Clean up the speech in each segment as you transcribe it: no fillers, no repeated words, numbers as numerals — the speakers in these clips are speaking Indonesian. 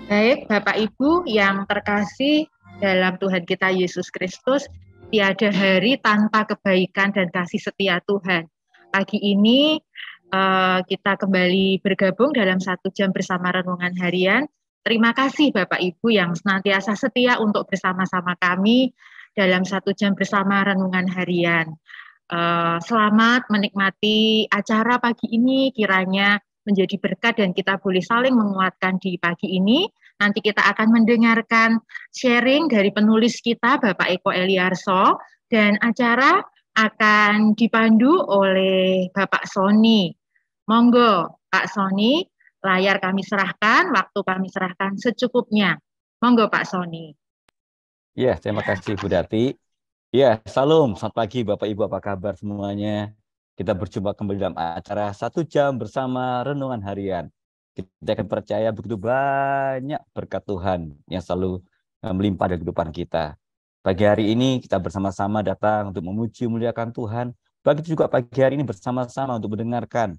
Baik, Bapak Ibu yang terkasih dalam Tuhan kita Yesus Kristus, tiada hari tanpa kebaikan dan kasih setia Tuhan. Pagi ini kita kembali bergabung dalam 1 jam bersama renungan harian. Terima kasih Bapak Ibu yang senantiasa setia untuk bersama-sama kami dalam 1 jam bersama renungan harian. Selamat menikmati acara pagi ini, kiranya menjadi berkat dan kita boleh saling menguatkan di pagi ini. Nanti kita akan mendengarkan sharing dari penulis kita, Bapak Eko Eliarso, dan acara akan dipandu oleh Bapak Sony. Monggo, Pak Sony, layar kami serahkan, waktu kami serahkan secukupnya. Monggo, Pak Sony. Ya, terima kasih Bu Dati. Ya, salam, selamat pagi Bapak Ibu, apa kabar semuanya? Kita berjumpa kembali dalam acara 1 jam bersama Renungan Harian. Kita akan percaya begitu banyak berkat Tuhan yang selalu melimpah dalam kehidupan kita. Pagi hari ini kita bersama-sama datang untuk memuji memuliakan Tuhan. Begitu juga pagi hari ini bersama-sama untuk mendengarkan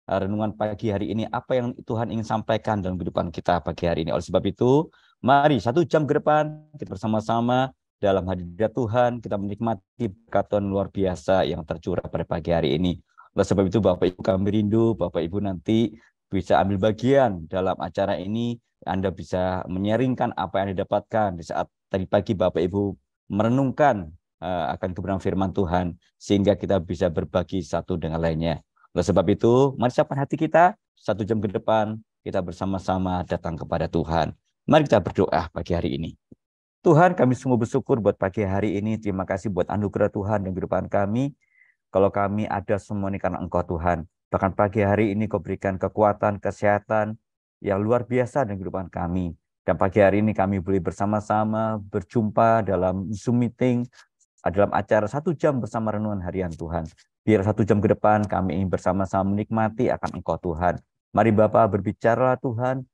renungan pagi hari ini, apa yang Tuhan ingin sampaikan dalam kehidupan kita pagi hari ini. Oleh sebab itu, mari 1 jam ke depan kita bersama-sama dalam hadirat Tuhan, kita menikmati berkat Tuhan luar biasa yang tercurah pada pagi hari ini. Oleh sebab itu, Bapak Ibu kami rindu, Bapak Ibu nanti bisa ambil bagian dalam acara ini. Anda bisa menyaringkan apa yang didapatkan di saat tadi pagi Bapak Ibu merenungkan akan kebenaran firman Tuhan, sehingga kita bisa berbagi satu dengan lainnya. Oleh sebab itu, mari siapkan hati kita, 1 jam ke depan, kita bersama-sama datang kepada Tuhan. Mari kita berdoa pagi hari ini. Tuhan, kami sungguh bersyukur buat pagi hari ini. Terima kasih buat anugerah Tuhan dan kehidupan kami. Kalau kami ada semua ini karena Engkau Tuhan. Bahkan pagi hari ini Kau berikan kekuatan, kesehatan yang luar biasa dalam kehidupan kami. Dan pagi hari ini kami boleh bersama-sama berjumpa dalam Zoom meeting, dalam acara 1 jam bersama renungan harian Tuhan. Biar 1 jam ke depan kami ingin bersama-sama menikmati akan Engkau Tuhan. Mari Bapa berbicara Tuhan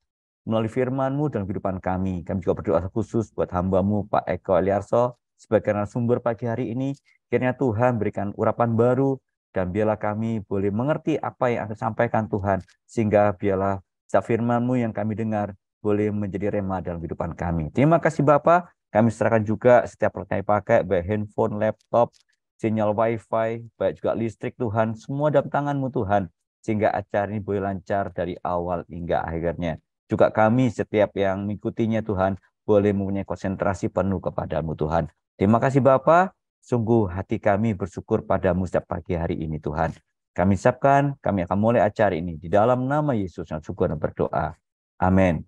melalui firman-Mu dalam kehidupan kami. Kami juga berdoa khusus buat hamba-Mu Pak Eko Eliarso sebagai narasumber pagi hari ini. Kiranya Tuhan berikan urapan baru dan biarlah kami boleh mengerti apa yang akan disampaikan Tuhan, sehingga biarlah firman-Mu yang kami dengar boleh menjadi rema dalam kehidupan kami. Terima kasih Bapa. Kami serahkan juga setiap perlengkapan pakai, baik handphone, laptop, sinyal wifi, baik juga listrik Tuhan, semua dalam tangan-Mu Tuhan, sehingga acara ini boleh lancar dari awal hingga akhirnya. Juga kami setiap yang mengikutinya Tuhan, boleh mempunyai konsentrasi penuh kepada-Mu Tuhan. Terima kasih Bapa, sungguh hati kami bersyukur pada-Mu setiap pagi hari ini Tuhan. Kami siapkan, kami akan mulai acara ini di dalam nama Yesus yang syukur dan berdoa. Amin.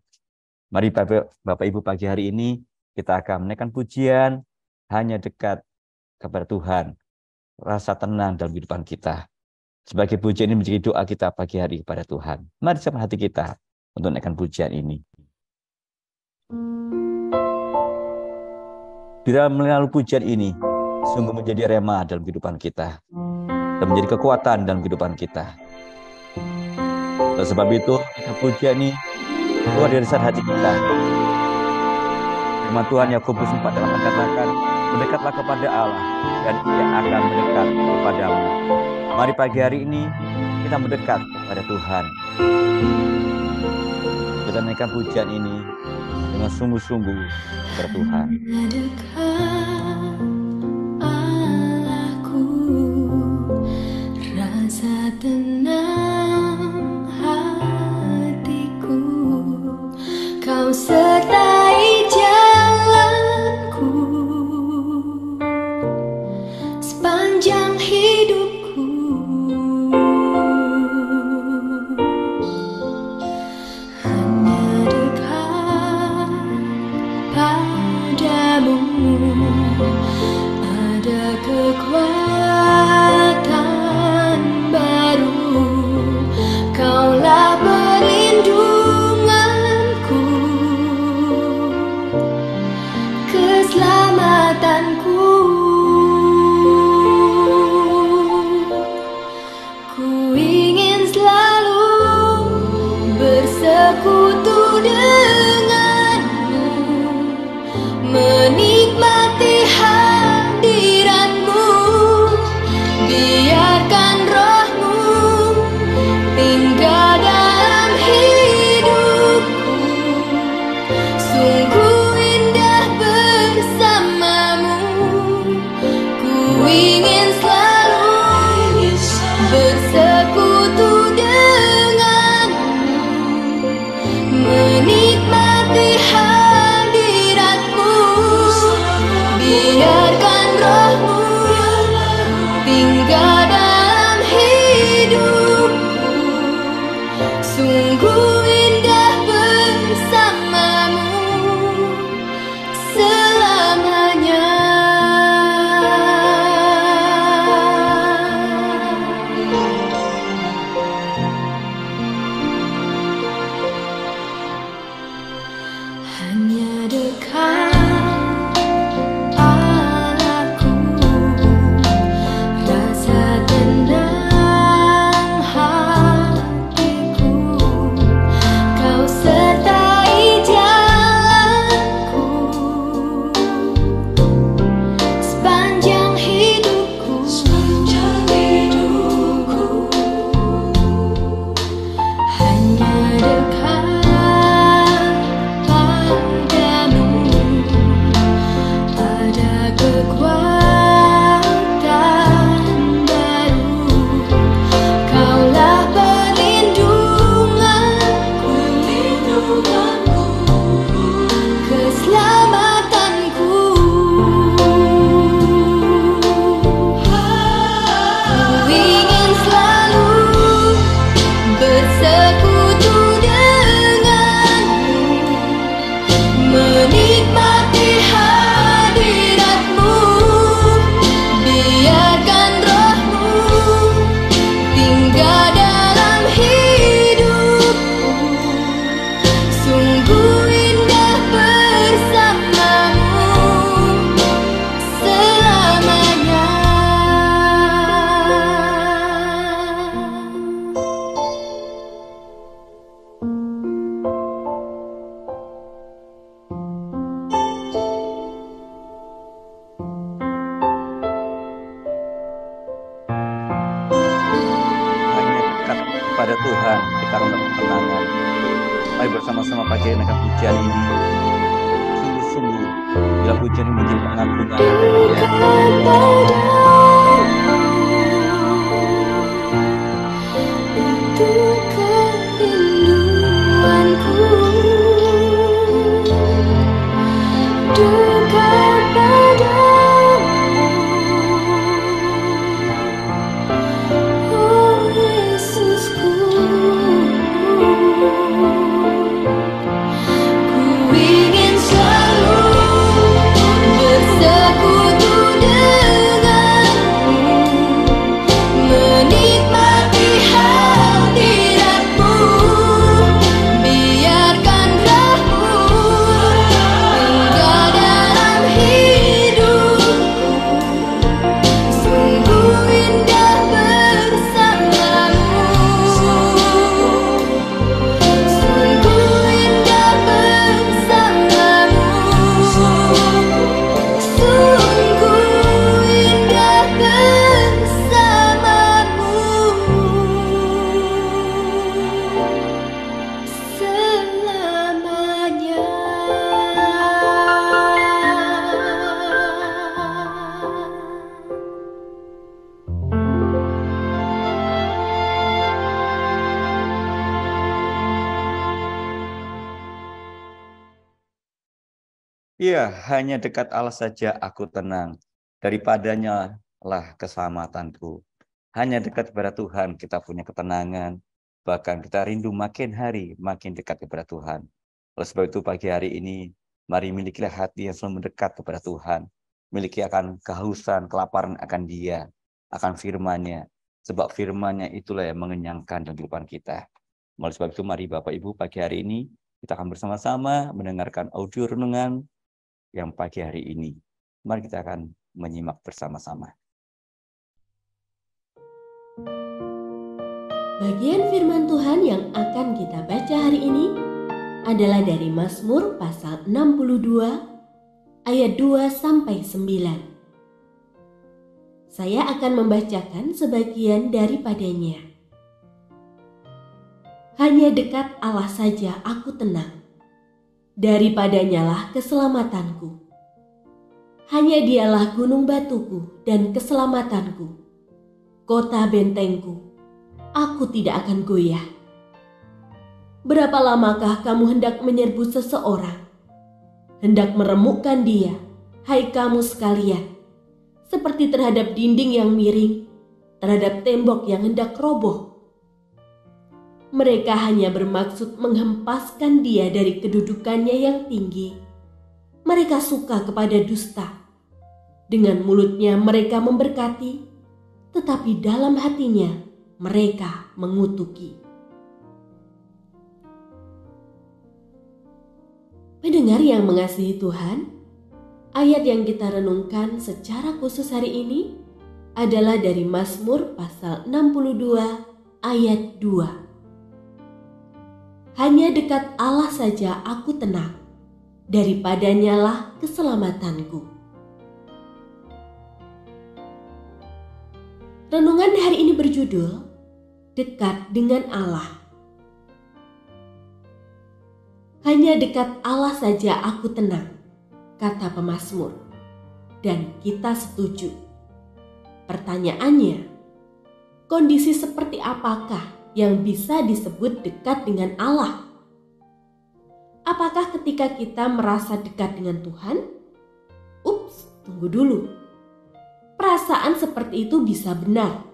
Mari Bapak Ibu pagi hari ini, kita akan menaikkan pujian, hanya dekat kepada Tuhan. Rasa tenang dalam kehidupan kita. Sebagai pujian ini menjadi doa kita pagi hari kepada Tuhan. Mari siapkan hati kita untuk menaikkan pujian ini. Bila melalui pujian ini, sungguh menjadi rema dalam kehidupan kita. Dan menjadi kekuatan dalam kehidupan kita. Oleh sebab itu, pujian ini keluar dari dasar hati kita. Firman Tuhan Yakobus 4:8 katakan, mendekatlah kepada Allah dan Ia akan mendekat kepadamu. Mari pagi hari ini kita mendekat kepada Tuhan. Kita menaikkan pujian ini dengan sungguh-sungguh kepada Tuhan. Allahku, rasa tenang hatiku, Kau sertai jalanku sepanjang hidupku. Hanya dekat padamu ada kekuatan baru. Kaulah perlindunganku, keselamatanku. Ku ingin selalu bersekutu denganmu, menikmati hadiratmu. Biarkan rohmu tinggal dalam hidupku, Sungguh indah bersamamu selamanya. Hanya dekat Allahku, rasa tenang hatiku, Kau sertai jalanku sepanjang hidupku. Hanya dekat padamu ada kekuatan baru. Kaulah perlindunganku, keselamatanku. Ku ingin selalu bersekutu denganmu, menikmati hadiratmu. Biarkan rohmu tinggal dalam hidupku. Sungguh indah bersamamu selamanya. Hanya dekat kepada Tuhan kita akan mendapat ketenangan. Mari bersama-sama pagi hari dengan pujian ini. Sungguh-sungguh bila pujian ini menjadi pengagungan haleluya. Itu kerinduanku, dekat padamu, oh Yesusku. Ku ingin selalu bersekutu denganmu, menikmati hadiratmu. Biarkan rohmu tinggal dalam hidupku. Sungguh indah bersamamu, sungguh indah bersamamu, sungguh indah bersamamu selamanya. Iya, hanya dekat Allah saja aku tenang. Daripadanya lah keselamatanku. Hanya dekat kepada Tuhan kita punya ketenangan. Bahkan kita rindu makin hari makin dekat kepada Tuhan. Oleh sebab itu pagi hari ini, mari milikilah hati yang selalu mendekat kepada Tuhan. Miliki akan kehausan, kelaparan akan Dia, akan firman-Nya. Sebab firman-Nya itulah yang mengenyangkan dalam kehidupan kita. Oleh sebab itu mari Bapak Ibu pagi hari ini kita akan bersama-sama mendengarkan audio renungan yang pagi hari ini. Mari kita akan menyimak bersama-sama. Bagian firman Tuhan yang akan kita baca hari ini adalah dari Mazmur pasal 62 ayat 2-9. Saya akan membacakan sebagian daripadanya. Hanya dekat Allah saja aku tenang. Daripadanyalah keselamatanku. Hanya Dialah gunung batuku dan keselamatanku, kota bentengku. Aku tidak akan goyah. Berapa lamakah kamu hendak menyerbu seseorang, hendak meremukkan dia, hai kamu sekalian, seperti terhadap dinding yang miring, terhadap tembok yang hendak roboh. Mereka hanya bermaksud menghempaskan dia dari kedudukannya yang tinggi. Mereka suka kepada dusta. Dengan mulutnya mereka memberkati, tetapi dalam hatinya mereka mengutuki. Pendengar yang mengasihi Tuhan, ayat yang kita renungkan secara khusus hari ini adalah dari Mazmur pasal 62 ayat 2. Hanya dekat Allah saja aku tenang, daripadanya lah keselamatanku. Renungan hari ini berjudul Dekat dengan Allah. Hanya dekat Allah saja aku tenang, kata pemazmur, dan kita setuju. Pertanyaannya, kondisi seperti apakah yang bisa disebut dekat dengan Allah? Apakah ketika kita merasa dekat dengan Tuhan? Ups, tunggu dulu. Perasaan seperti itu bisa benar,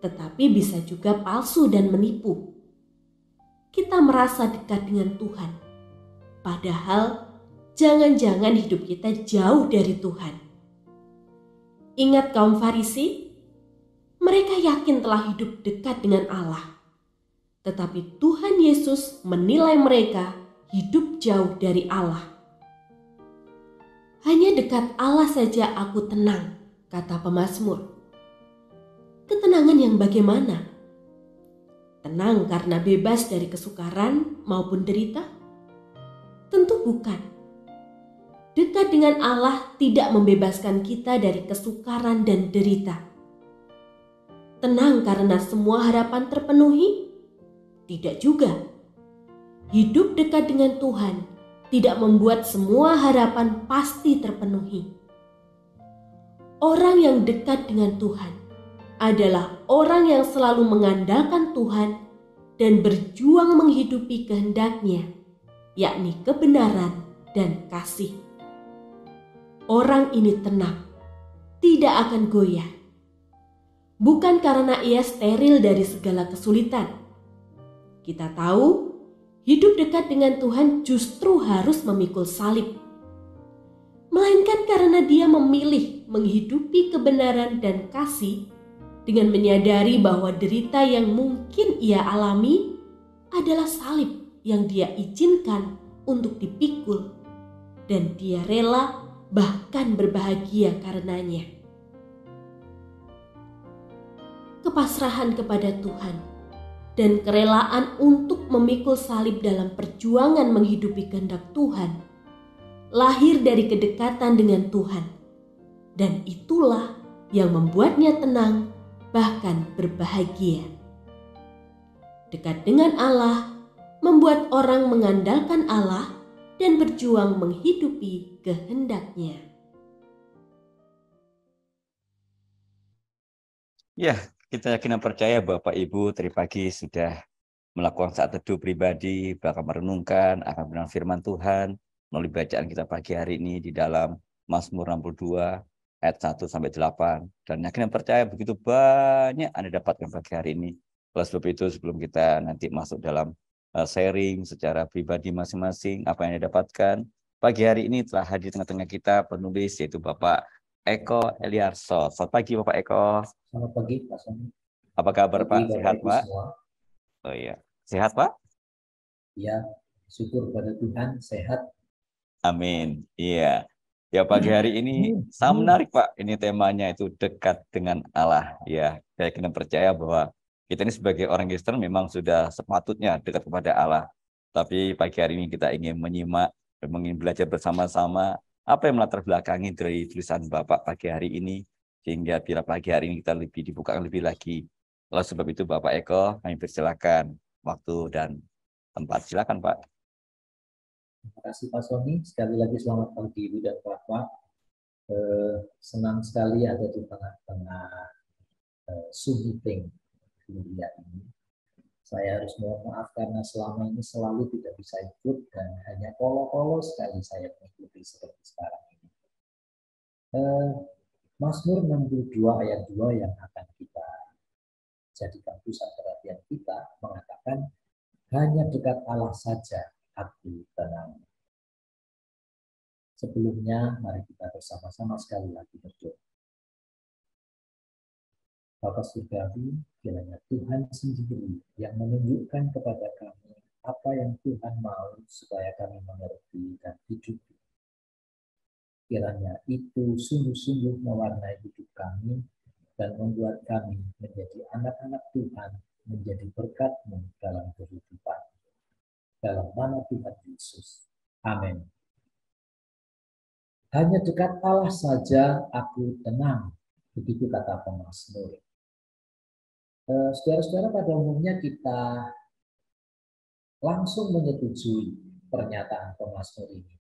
tetapi bisa juga palsu dan menipu. Kita merasa dekat dengan Tuhan, padahal jangan-jangan hidup kita jauh dari Tuhan. Ingat kaum Farisi? Mereka yakin telah hidup dekat dengan Allah, tetapi Tuhan Yesus menilai mereka hidup jauh dari Allah. Hanya dekat Allah saja aku tenang, kata pemazmur. Ketenangan yang bagaimana? Tenang karena bebas dari kesukaran maupun derita? Tentu bukan. Dekat dengan Allah tidak membebaskan kita dari kesukaran dan derita. Tenang karena semua harapan terpenuhi? Tidak juga. Hidup dekat dengan Tuhan tidak membuat semua harapan pasti terpenuhi. Orang yang dekat dengan Tuhan adalah orang yang selalu mengandalkan Tuhan dan berjuang menghidupi kehendak-Nya, yakni kebenaran dan kasih. Orang ini tenang, tidak akan goyah. Bukan karena ia steril dari segala kesulitan. Kita tahu, hidup dekat dengan Tuhan justru harus memikul salib. Melainkan karena dia memilih menghidupi kebenaran dan kasih dengan menyadari bahwa derita yang mungkin ia alami adalah salib yang dia izinkan untuk dipikul, dan dia rela bahkan berbahagia karenanya. Kepasrahan kepada Tuhan dan kerelaan untuk memikul salib dalam perjuangan menghidupi kehendak Tuhan lahir dari kedekatan dengan Tuhan, dan itulah yang membuatnya tenang bahkan berbahagia. Dekat dengan Allah membuat orang mengandalkan Allah dan berjuang menghidupi kehendak-Nya. Ya, kita yakin dan percaya Bapak Ibu tadi pagi sudah melakukan saat teduh pribadi, bahkan merenungkan akan benar firman Tuhan melalui bacaan kita pagi hari ini di dalam Mazmur 62 ayat 1-8. Dan yakin dan percaya begitu banyak Anda dapatkan pagi hari ini. Oleh sebab itu sebelum kita nanti masuk dalam sharing secara pribadi masing-masing apa yang Anda dapatkan, pagi hari ini telah hadir tengah-tengah kita penulis yaitu Bapak Eko Eliarso. Selamat pagi Bapak Eko. Selamat pagi Pak Sony. Apa kabar Pak? Sehat Pak? Semua. Oh iya, sehat Pak? Ya, syukur pada Tuhan sehat. Amin. Iya. Ya pagi hari ini sangat menarik Pak. Ini temanya itu dekat dengan Allah. Ya, saya kena percaya bahwa kita ini sebagai orang Kristen memang sudah sepatutnya dekat kepada Allah. Tapi pagi hari ini kita ingin menyimak dan ingin belajar bersama-sama apa yang melatar belakangi dari tulisan Bapak pagi hari ini sehingga bila pagi hari ini kita lebih dibuka lebih lagi. Oleh sebab itu Bapak Eko, kami persilakan waktu dan tempat. Silakan Pak. Terima kasih Pak Sony. Sekali lagi selamat pagi Ibu dan Bapak. Senang sekali ada di tengah-tengah Zoom meeting mulia ini. Saya harus mohon maaf karena selama ini selalu tidak bisa ikut dan hanya polo-polo sekali saya mengikuti seperti sekarang ini. Mazmur 62 ayat 2 yang akan kita jadikan pusat perhatian kita mengatakan, hanya dekat Allah saja aku tenang. Sebelumnya, mari kita bersama-sama sekali lagi berdoa. Bapa Surgawi, kiranya Tuhan sendiri yang menunjukkan kepada kami apa yang Tuhan mau supaya kami mengerti dan hidup. Kiranya itu sungguh-sungguh mewarnai hidup kami dan membuat kami menjadi anak-anak Tuhan, menjadi berkat-Mu dalam kehidupan. Dalam nama Tuhan Yesus. Amin. Hanya dekat Allah saja aku tenang. Begitu kata pemazmur. Saudara-saudara, pada umumnya kita langsung menyetujui pernyataan pemazmur ini.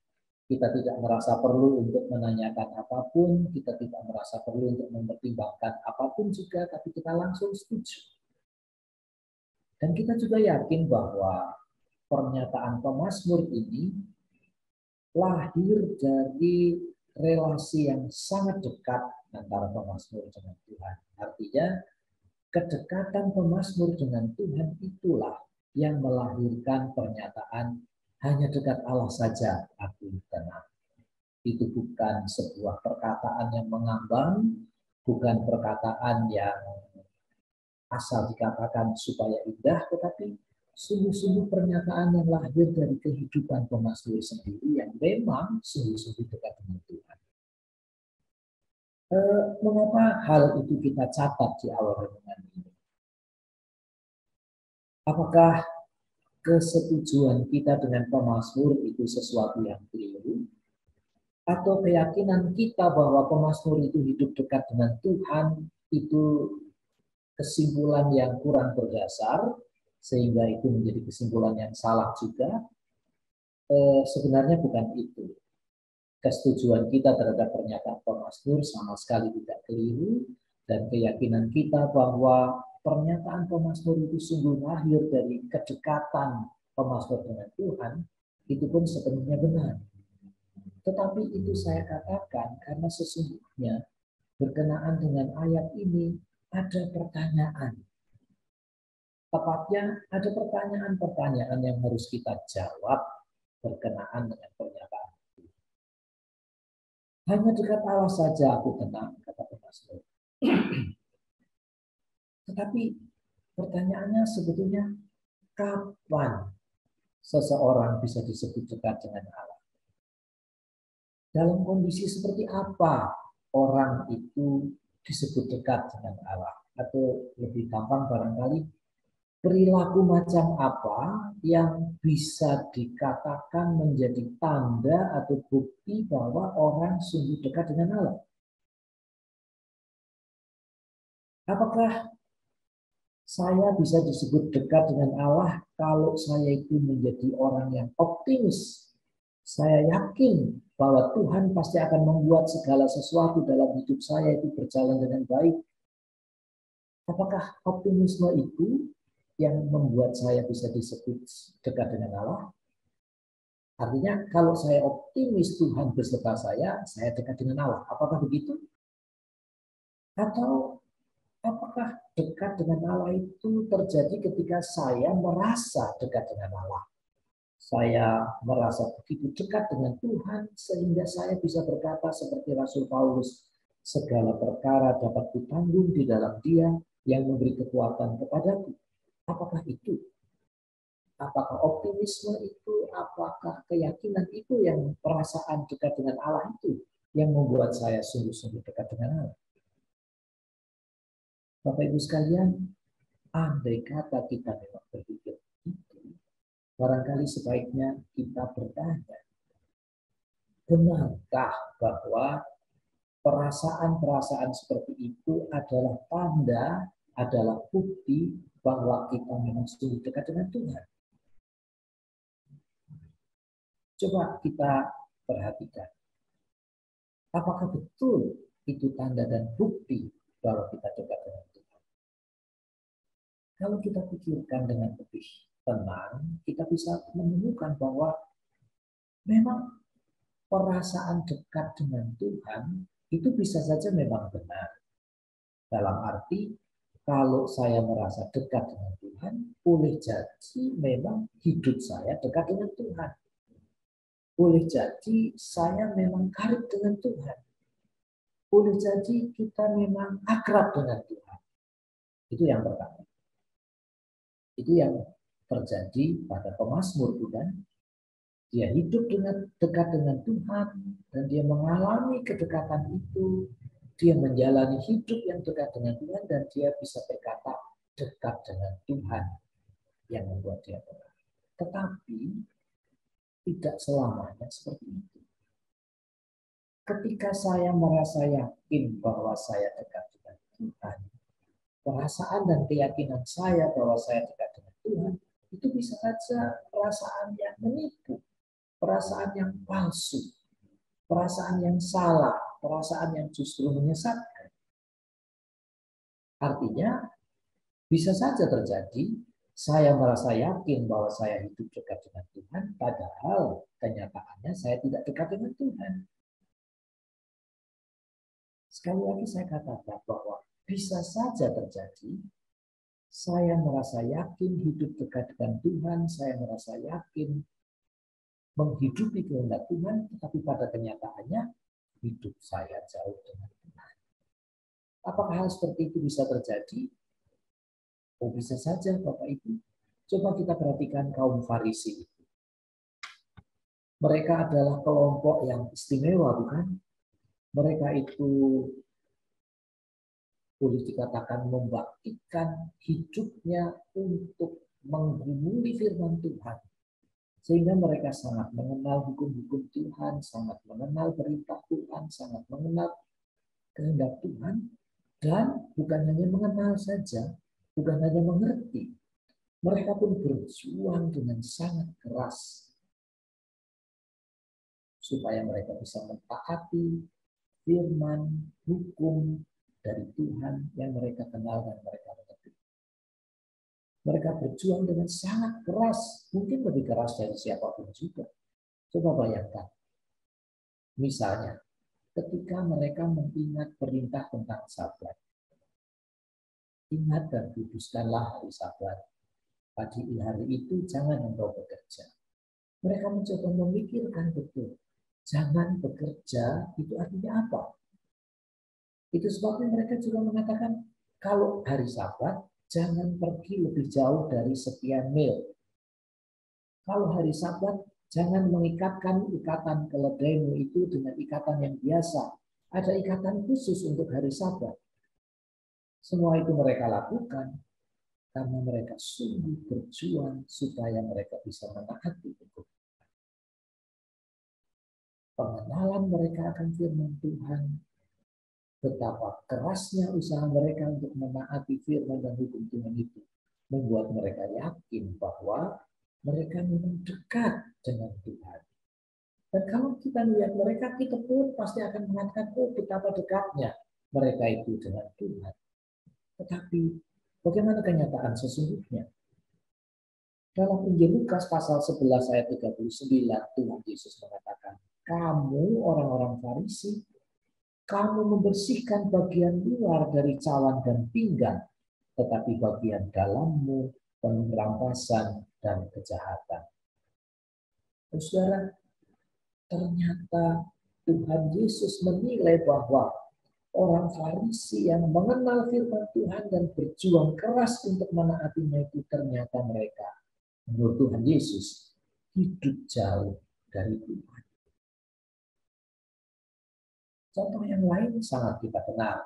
Kita tidak merasa perlu untuk menanyakan apapun, kita tidak merasa perlu untuk mempertimbangkan apapun juga, tapi kita langsung setuju. Dan kita juga yakin bahwa pernyataan pemazmur ini lahir dari relasi yang sangat dekat antara pemazmur dengan Tuhan. Artinya, kedekatan pemazmur dengan Tuhan itulah yang melahirkan pernyataan hanya dekat Allah saja aku tenang. Itu bukan sebuah perkataan yang mengambang, bukan perkataan yang asal dikatakan supaya indah, tetapi sungguh-sungguh pernyataan yang lahir dari kehidupan pemazmur sendiri yang memang sungguh-sungguh dekat dengan Tuhan. Mengapa hal itu kita catat di awal renungan ini? Apakah kesetujuan kita dengan pemazmur itu sesuatu yang keliru? Atau keyakinan kita bahwa pemazmur itu hidup dekat dengan Tuhan itu kesimpulan yang kurang berdasar, sehingga itu menjadi kesimpulan yang salah juga? Sebenarnya bukan itu. Kesetujuan kita terhadap pernyataan pemazmur sama sekali tidak keliru, dan keyakinan kita bahwa pernyataan pemazmur itu sungguh lahir dari kedekatan pemazmur dengan Tuhan, itu pun sepenuhnya benar. Tetapi itu saya katakan karena sesungguhnya berkenaan dengan ayat ini ada pertanyaan. Tepatnya ada pertanyaan-pertanyaan yang harus kita jawab berkenaan dengan pernyataan. Hanya dekat Allah saja aku tenang, kata pemazmur. Tetapi pertanyaannya sebetulnya kapan seseorang bisa disebut dekat dengan Allah? Dalam kondisi seperti apa orang itu disebut dekat dengan Allah? Atau lebih gampang barangkali, perilaku macam apa yang bisa dikatakan menjadi tanda atau bukti bahwa orang sungguh dekat dengan Allah? Apakah saya bisa disebut dekat dengan Allah kalau saya itu menjadi orang yang optimis? Saya yakin bahwa Tuhan pasti akan membuat segala sesuatu dalam hidup saya itu berjalan dengan baik. Apakah optimisme itu yang membuat saya bisa disebut dekat dengan Allah? Artinya kalau saya optimis Tuhan beserta saya dekat dengan Allah. Apakah begitu? Atau apakah dekat dengan Allah itu terjadi ketika saya merasa dekat dengan Allah? Saya merasa begitu dekat dengan Tuhan sehingga saya bisa berkata seperti Rasul Paulus, segala perkara dapat kutanggung di dalam Dia yang memberi kekuatan kepadaku. Apakah itu? Apakah optimisme itu? Apakah keyakinan itu yang perasaan dekat dengan Allah itu yang membuat saya sungguh-sungguh dekat dengan Allah? Bapak Ibu sekalian, andai kata kita memang berpikir itu, barangkali sebaiknya kita bertanya, benarkah bahwa perasaan-perasaan seperti itu adalah tanda, adalah bukti bahwa kita memang sungguh dekat dengan Tuhan? Coba kita perhatikan. Apakah betul itu tanda dan bukti bahwa kita dekat dengan Tuhan? Kalau kita pikirkan dengan lebih tenang, kita bisa menemukan bahwa memang perasaan dekat dengan Tuhan itu bisa saja memang benar. Dalam arti kalau saya merasa dekat dengan Tuhan, boleh jadi memang hidup saya dekat dengan Tuhan. Boleh jadi saya memang karib dengan Tuhan. Boleh jadi kita memang akrab dengan Tuhan. Itu yang pertama. Itu yang terjadi pada pemazmur, bukan? Dia hidup dekat dengan Tuhan dan dia mengalami kedekatan itu. Dia menjalani hidup yang dekat dengan Tuhan dan dia bisa berkata dekat dengan Tuhan yang membuat dia tenang. Tetapi tidak selamanya seperti itu. Ketika saya merasa yakin bahwa saya dekat dengan Tuhan, perasaan dan keyakinan saya bahwa saya dekat dengan Tuhan, itu bisa saja perasaan yang menipu, perasaan yang palsu, perasaan yang salah, perasaan yang justru menyesatkan. Artinya, bisa saja terjadi, saya merasa yakin bahwa saya hidup dekat dengan Tuhan, padahal kenyataannya saya tidak dekat dengan Tuhan. Sekali lagi saya katakan bahwa bisa saja terjadi, saya merasa yakin hidup dekat dengan Tuhan, saya merasa yakin menghidupi kehendak Tuhan, tetapi pada kenyataannya hidup saya jauh dengan Tuhan. Apakah hal seperti itu bisa terjadi? Oh, bisa saja Bapak Ibu. Coba kita perhatikan kaum Farisi itu. Mereka adalah kelompok yang istimewa, bukan? Mereka itu boleh dikatakan membaktikan hidupnya untuk menggumuli firman Tuhan. Sehingga mereka sangat mengenal hukum-hukum Tuhan, sangat mengenal perintah Tuhan, sangat mengenal kehendak Tuhan. Dan bukan hanya mengenal saja, bukan hanya mengerti. Mereka pun berjuang dengan sangat keras supaya mereka bisa mentaati firman, hukum dari Tuhan yang mereka kenal dan mereka mengerti. Mereka berjuang dengan sangat keras, mungkin lebih keras dari siapapun juga. Coba bayangkan, misalnya ketika mereka mengingat perintah tentang Sabat. Ingat dan kuduskanlah hari Sabat. Pada hari itu jangan engkau bekerja. Mereka mencoba memikirkan betul. Jangan bekerja itu artinya apa? Itu sebabnya mereka juga mengatakan kalau hari Sabat jangan pergi lebih jauh dari sekian mil. Kalau hari Sabat jangan mengikatkan ikatan keledaimu itu dengan ikatan yang biasa. Ada ikatan khusus untuk hari Sabat. Semua itu mereka lakukan karena mereka sungguh berjuang supaya mereka bisa menaati hukum. Pengenalan mereka akan firman Tuhan, betapa kerasnya usaha mereka untuk menaati firman dan hukum Tuhan itu, membuat mereka yakin bahwa mereka memang dekat dengan Tuhan. Dan kalau kita lihat mereka, kita pun pasti akan mengatakan, oh betapa dekatnya mereka itu dengan Tuhan. Tetapi bagaimana kenyataan sesungguhnya? Dalam Injil Lukas pasal 11 ayat 39, Tuhan Yesus mengatakan, kamu orang-orang Farisi, kamu membersihkan bagian luar dari cawan dan pinggan, tetapi bagian dalammu penuh rampasan dan kejahatan. Saudara, ternyata Tuhan Yesus menilai bahwa orang Farisi yang mengenal firman Tuhan dan berjuang keras untuk menaatinya itu ternyata mereka, menurut Tuhan Yesus, hidup jauh dari Tuhan. Contoh yang lain sangat kita kenal,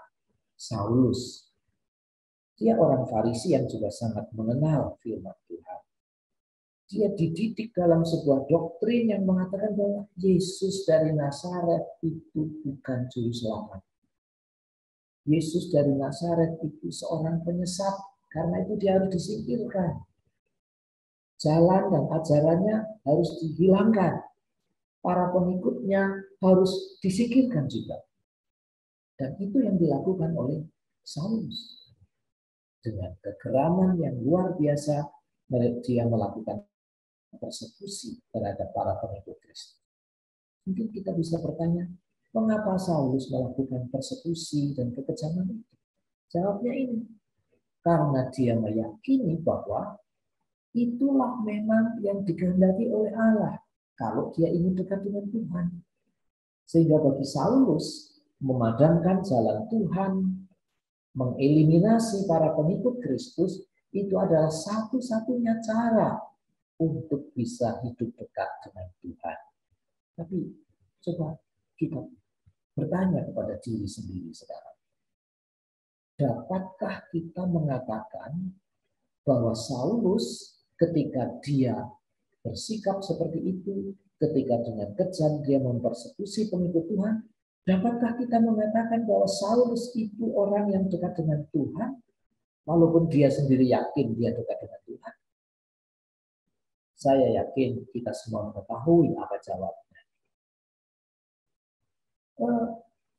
Saulus. Dia orang Farisi yang juga sangat mengenal firman Tuhan. Dia dididik dalam sebuah doktrin yang mengatakan bahwa Yesus dari Nazaret itu bukan juru selamat. Yesus dari Nazaret itu seorang penyesat, karena itu dia harus disingkirkan. Jalan dan ajarannya harus dihilangkan. Para pengikutnya harus disingkirkan juga. Dan itu yang dilakukan oleh Saulus. Dengan kegeraman yang luar biasa, dia melakukan persekusi terhadap para pengikut Kristus. Mungkin kita bisa bertanya, mengapa Saulus melakukan persekusi dan kekejaman itu? Jawabnya ini, karena dia meyakini bahwa itulah memang yang dikehendaki oleh Allah kalau dia ingin dekat dengan Tuhan. Sehingga bagi Saulus, memadamkan jalan Tuhan, mengeliminasi para pengikut Kristus, itu adalah satu-satunya cara untuk bisa hidup dekat dengan Tuhan. Tapi coba kita bertanya kepada diri sendiri sekarang. Dapatkah kita mengatakan bahwa Saulus ketika dia bersikap seperti itu, ketika dengan kejam dia mempersekusi pengikut Tuhan, dapatkah kita mengatakan bahwa Saulus itu orang yang dekat dengan Tuhan, walaupun dia sendiri yakin dia dekat dengan Tuhan? Saya yakin kita semua mengetahui apa jawabnya.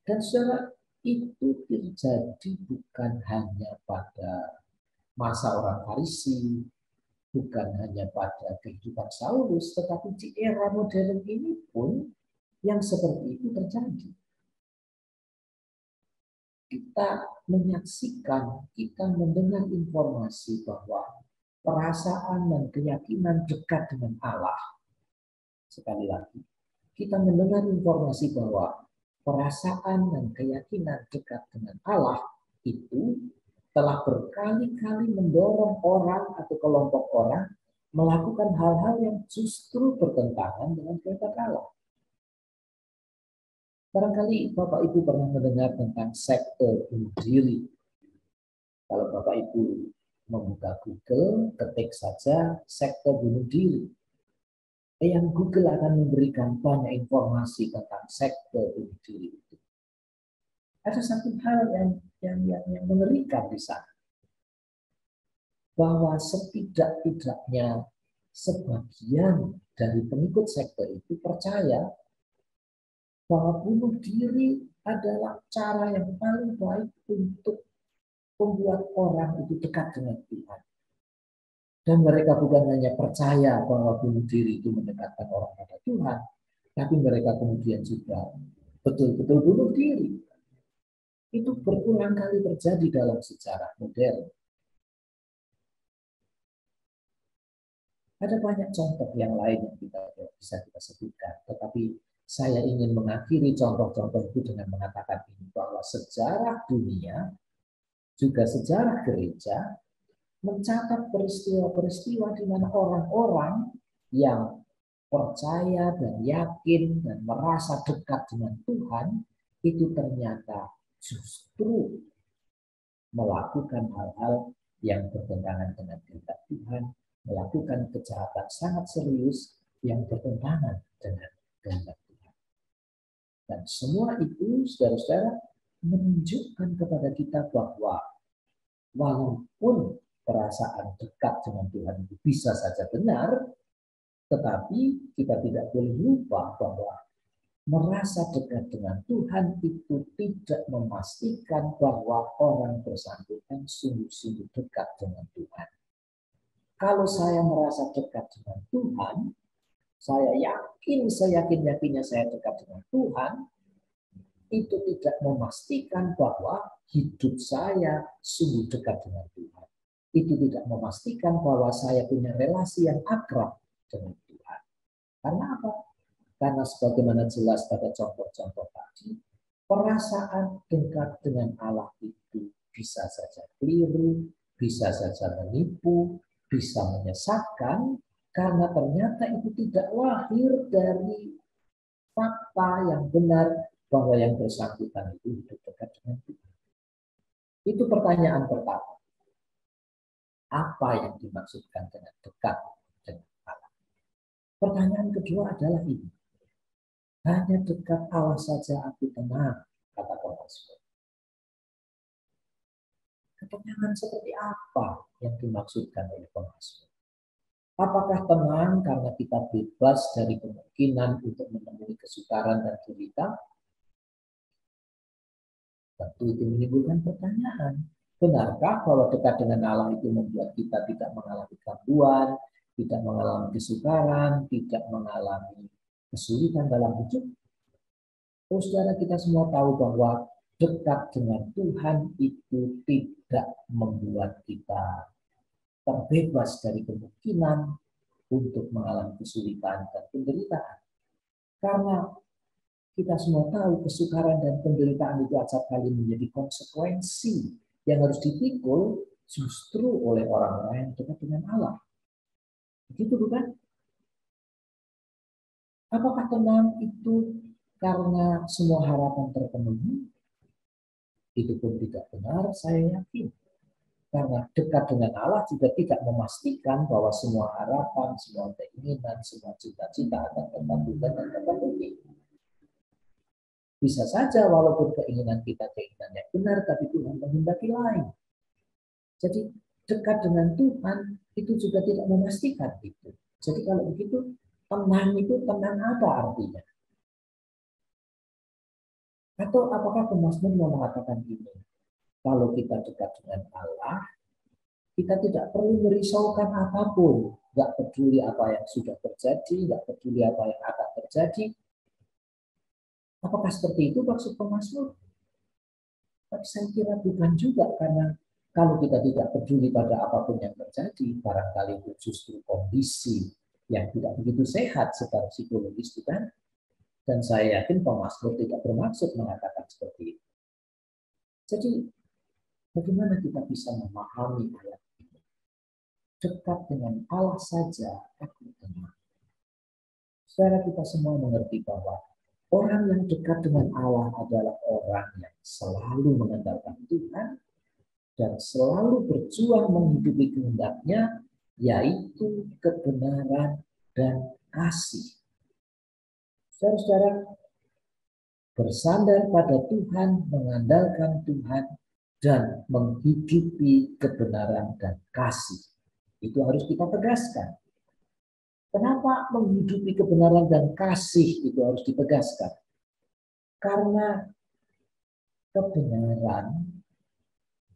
Dan saudara, itu terjadi bukan hanya pada masa orang Farisi, bukan hanya pada kehidupan Saulus, tetapi di era modern ini pun yang seperti itu terjadi. Kita menyaksikan, kita mendengar informasi bahwa perasaan dan keyakinan dekat dengan Allah, sekali lagi, kita mendengar informasi bahwa perasaan dan keyakinan dekat dengan Allah itu telah berkali-kali mendorong orang atau kelompok orang melakukan hal-hal yang justru bertentangan dengan kehendak Allah. Barangkali Bapak Ibu pernah mendengar tentang sekte bunuh diri. Kalau Bapak Ibu membuka Google, ketik saja sekte bunuh diri. Yang Google akan memberikan banyak informasi tentang sekte bunuh diri itu. Ada satu hal yang mengerikan di sana. Bahwa setidak-tidaknya sebagian dari pengikut sekte itu percaya bahwa bunuh diri adalah cara yang paling baik untuk membuat orang itu dekat dengan Tuhan. Dan mereka bukan hanya percaya bahwa bunuh diri itu mendekatkan orang pada Tuhan, tapi mereka kemudian juga betul-betul bunuh diri. Itu berulang kali terjadi dalam sejarah modern. Ada banyak contoh yang lain yang bisa kita sebutkan, tetapi saya ingin mengakhiri contoh-contoh itu dengan mengatakan ini, bahwa sejarah dunia, juga sejarah gereja, mencatat peristiwa-peristiwa di mana orang-orang yang percaya dan yakin dan merasa dekat dengan Tuhan itu ternyata justru melakukan hal-hal yang bertentangan dengan kehendak Tuhan, melakukan kejahatan sangat serius yang bertentangan dengan kehendak Tuhan. Dan semua itu, saudara-saudara, menunjukkan kepada kita bahwa walaupun perasaan dekat dengan Tuhan itu bisa saja benar, tetapi kita tidak boleh lupa bahwa merasa dekat dengan Tuhan itu tidak memastikan bahwa orang bersangkutan sungguh-sungguh dekat dengan Tuhan. Kalau saya merasa dekat dengan Tuhan, saya yakin, seyakin-yakinnya saya dekat dengan Tuhan, itu tidak memastikan bahwa hidup saya sungguh dekat dengan Tuhan. Itu tidak memastikan bahwa saya punya relasi yang akrab dengan Tuhan. Karena apa? Karena sebagaimana jelas pada contoh-contoh tadi, perasaan dekat dengan Allah itu bisa saja keliru, bisa saja menipu, bisa menyesatkan, karena ternyata itu tidak lahir dari fakta yang benar bahwa yang bersangkutan itu hidup dekat dengan Tuhan. Itu pertanyaan pertama. Apa yang dimaksudkan dengan dekat dengan Allah? Pertanyaan kedua adalah ini. Hanya dekat Allah saja aku tenang, kata Paulus. Ketenangan seperti apa yang dimaksudkan oleh Paulus? Apakah tenang karena kita bebas dari kemungkinan untuk menemui kesukaran dan derita? Tentu itu menimbulkan pertanyaan. Benarkah bahwa dekat dengan Allah itu membuat kita tidak mengalami gangguan, tidak mengalami kesukaran, tidak mengalami kesulitan dalam hidup? Saudara, kita semua tahu bahwa dekat dengan Tuhan itu tidak membuat kita terbebas dari kemungkinan untuk mengalami kesulitan dan penderitaan. Karena kita semua tahu kesukaran dan penderitaan itu acap kali menjadi konsekuensi yang harus dipikul justru oleh orang-orang yang dekat dengan Allah. Begitu bukan? Apakah tenang itu karena semua harapan terpenuhi? Itu pun tidak benar, saya yakin. Karena dekat dengan Allah juga tidak memastikan bahwa semua harapan, semua keinginan, semua cita-cita akan terkabulkan dan terpenuhi. Bisa saja walaupun keinginan kita keinginan yang benar, tapi Tuhan menghendaki lain. Jadi dekat dengan Tuhan itu juga tidak memastikan itu. Jadi kalau begitu, tenang itu tenang apa artinya? Atau apakah pemazmur mau mengatakan ini? Kalau kita dekat dengan Allah, kita tidak perlu merisaukan apapun. Nggak peduli apa yang sudah terjadi, nggak peduli apa yang akan terjadi. Apakah seperti itu maksud pemazmur? Tapi saya kira bukan juga, karena kalau kita tidak peduli pada apapun yang terjadi, barangkali itu justru kondisi yang tidak begitu sehat secara psikologis, bukan? Dan saya yakin pemazmur tidak bermaksud mengatakan seperti itu. Jadi, bagaimana kita bisa memahami ayat ini? Dekat dengan Allah saja aku tenang. Saudara, kita semua mengerti bahwa orang yang dekat dengan Allah adalah orang yang selalu mengandalkan Tuhan dan selalu berjuang menghidupi kehendak-Nya, yaitu kebenaran dan kasih. Saudara-saudara, bersandar pada Tuhan, mengandalkan Tuhan, dan menghidupi kebenaran dan kasih. Itu harus kita tegaskan. Kenapa menghidupi kebenaran dan kasih itu harus ditegaskan? Karena kebenaran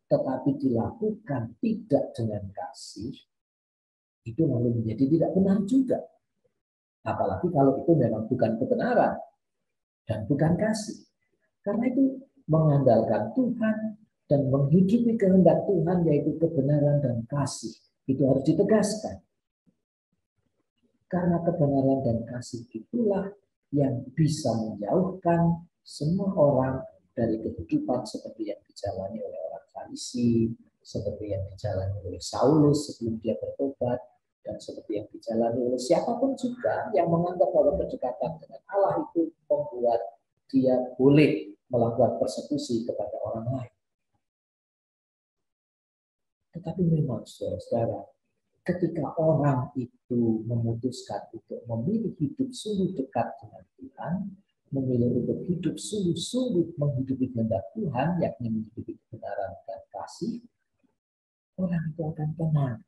tetapi dilakukan tidak dengan kasih, itu lalu menjadi tidak benar juga. Apalagi kalau itu memang bukan kebenaran dan bukan kasih. Karena itu mengandalkan Tuhan dan menghidupi kehendak Tuhan, yaitu kebenaran dan kasih, itu harus ditegaskan. Karena kebenaran dan kasih itulah yang bisa menjauhkan semua orang dari kehidupan seperti yang dijalani oleh orang Farisi, seperti yang dijalani oleh Saulus sebelum dia bertobat, dan seperti yang dijalani oleh siapapun juga yang menganggap bahwa kedekatan dengan Allah itu membuat dia boleh melakukan persekusi kepada orang lain. Tetapi memang saudara-saudara, ketika orang itu memutuskan untuk memilih hidup sungguh dekat dengan Tuhan, memilih untuk hidup sungguh-sungguh menghidupi kehendak Tuhan, yakni menghidupi kebenaran dan kasih, orang itu akan tenang.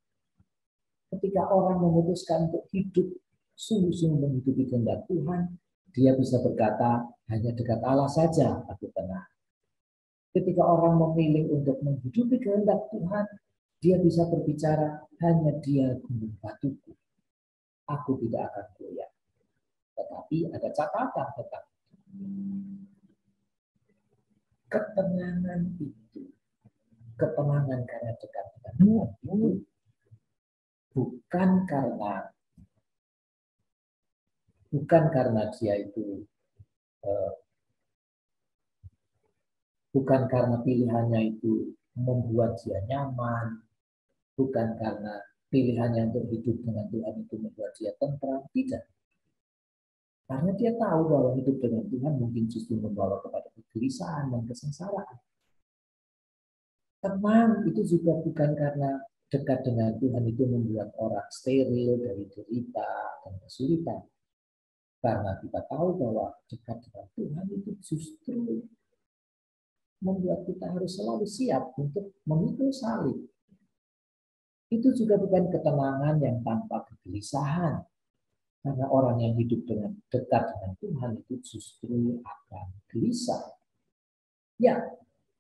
Ketika orang memutuskan untuk hidup sungguh-sungguh menghidupi kehendak Tuhan, dia bisa berkata, hanya dekat Allah saja aku tenang. Ketika orang memilih untuk menghidupi kehendak Tuhan, dia bisa berbicara, hanya Dia gunung batuku. Aku tidak akan goyah. Tetapi ada catatan tentang ketenangan itu. Ketenangan karena dekat dengan Tuhan itu bukan karena dia itu bukan karena pilihannya itu membuat dia nyaman, bukan karena pilihannya untuk hidup dengan Tuhan itu membuat dia tentram, tidak. Karena dia tahu bahwa hidup dengan Tuhan mungkin justru membawa kepada kegelisahan dan kesengsaraan. Tenang itu juga bukan karena dekat dengan Tuhan itu membuat orang steril dari derita dan kesulitan. Karena kita tahu bahwa dekat dengan Tuhan itu justru membuat kita harus selalu siap untuk memikul salib. Itu juga bukan ketenangan yang tanpa kegelisahan. Karena orang yang hidup dengan dekat dengan Tuhan itu justru akan gelisah. Ya,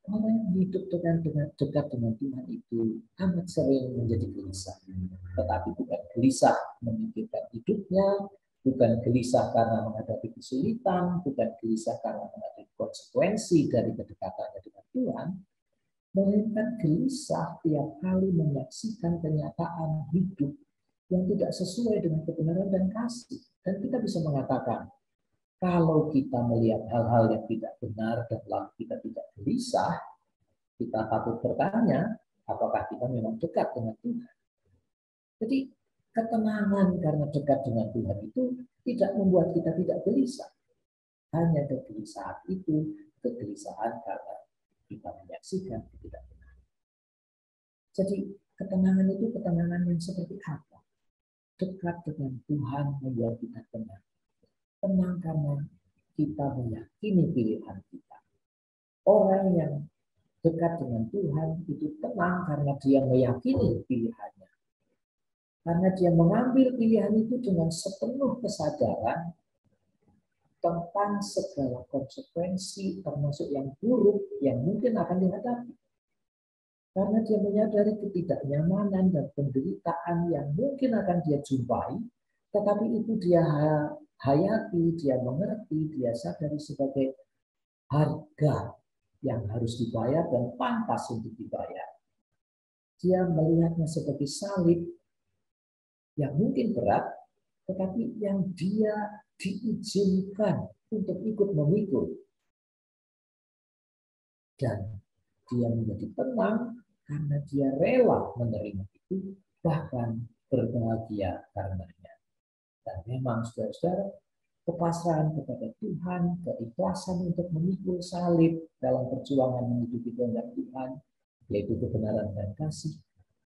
orang yang hidup dengan dekat dengan Tuhan itu amat sering menjadi gelisah. Tetapi bukan gelisah memikirkan hidupnya, bukan gelisah karena menghadapi kesulitan, bukan gelisah karena menghadapi konsekuensi dari kedekatannya dengan Tuhan, melainkan gelisah tiap kali menyaksikan kenyataan hidup yang tidak sesuai dengan kebenaran dan kasih. Dan kita bisa mengatakan, kalau kita melihat hal-hal yang tidak benar dan lalu kita tidak gelisah, kita patut bertanya, apakah kita memang dekat dengan Tuhan? Jadi ketenangan karena dekat dengan Tuhan itu tidak membuat kita tidak gelisah. Hanya kegelisahan itu, kegelisahan karena kita menyaksikan ketidakbenaran. Jadi ketenangan itu ketenangan yang seperti apa? Dekat dengan Tuhan membuat kita tenang. Tenang karena kita meyakini pilihan kita. Orang yang dekat dengan Tuhan itu tenang karena dia meyakini pilihannya. Karena dia mengambil pilihan itu dengan sepenuh kesadaran tentang segala konsekuensi termasuk yang buruk yang mungkin akan dihadapi. Karena dia menyadari ketidaknyamanan dan penderitaan yang mungkin akan dia jumpai, tetapi itu dia hayati, dia mengerti, dia sadari sebagai harga yang harus dibayar dan pantas untuk dibayar. Dia melihatnya sebagai salib yang mungkin berat, tetapi yang dia diizinkan untuk ikut memikul. Dan dia menjadi tenang karena dia rela menerima itu, bahkan berbahagia karenanya. Dan memang saudara-saudara, kepasrahan kepada Tuhan, keikhlasan untuk memikul salib dalam perjuangan menghidupi kehendak Tuhan, yaitu kebenaran dan kasih,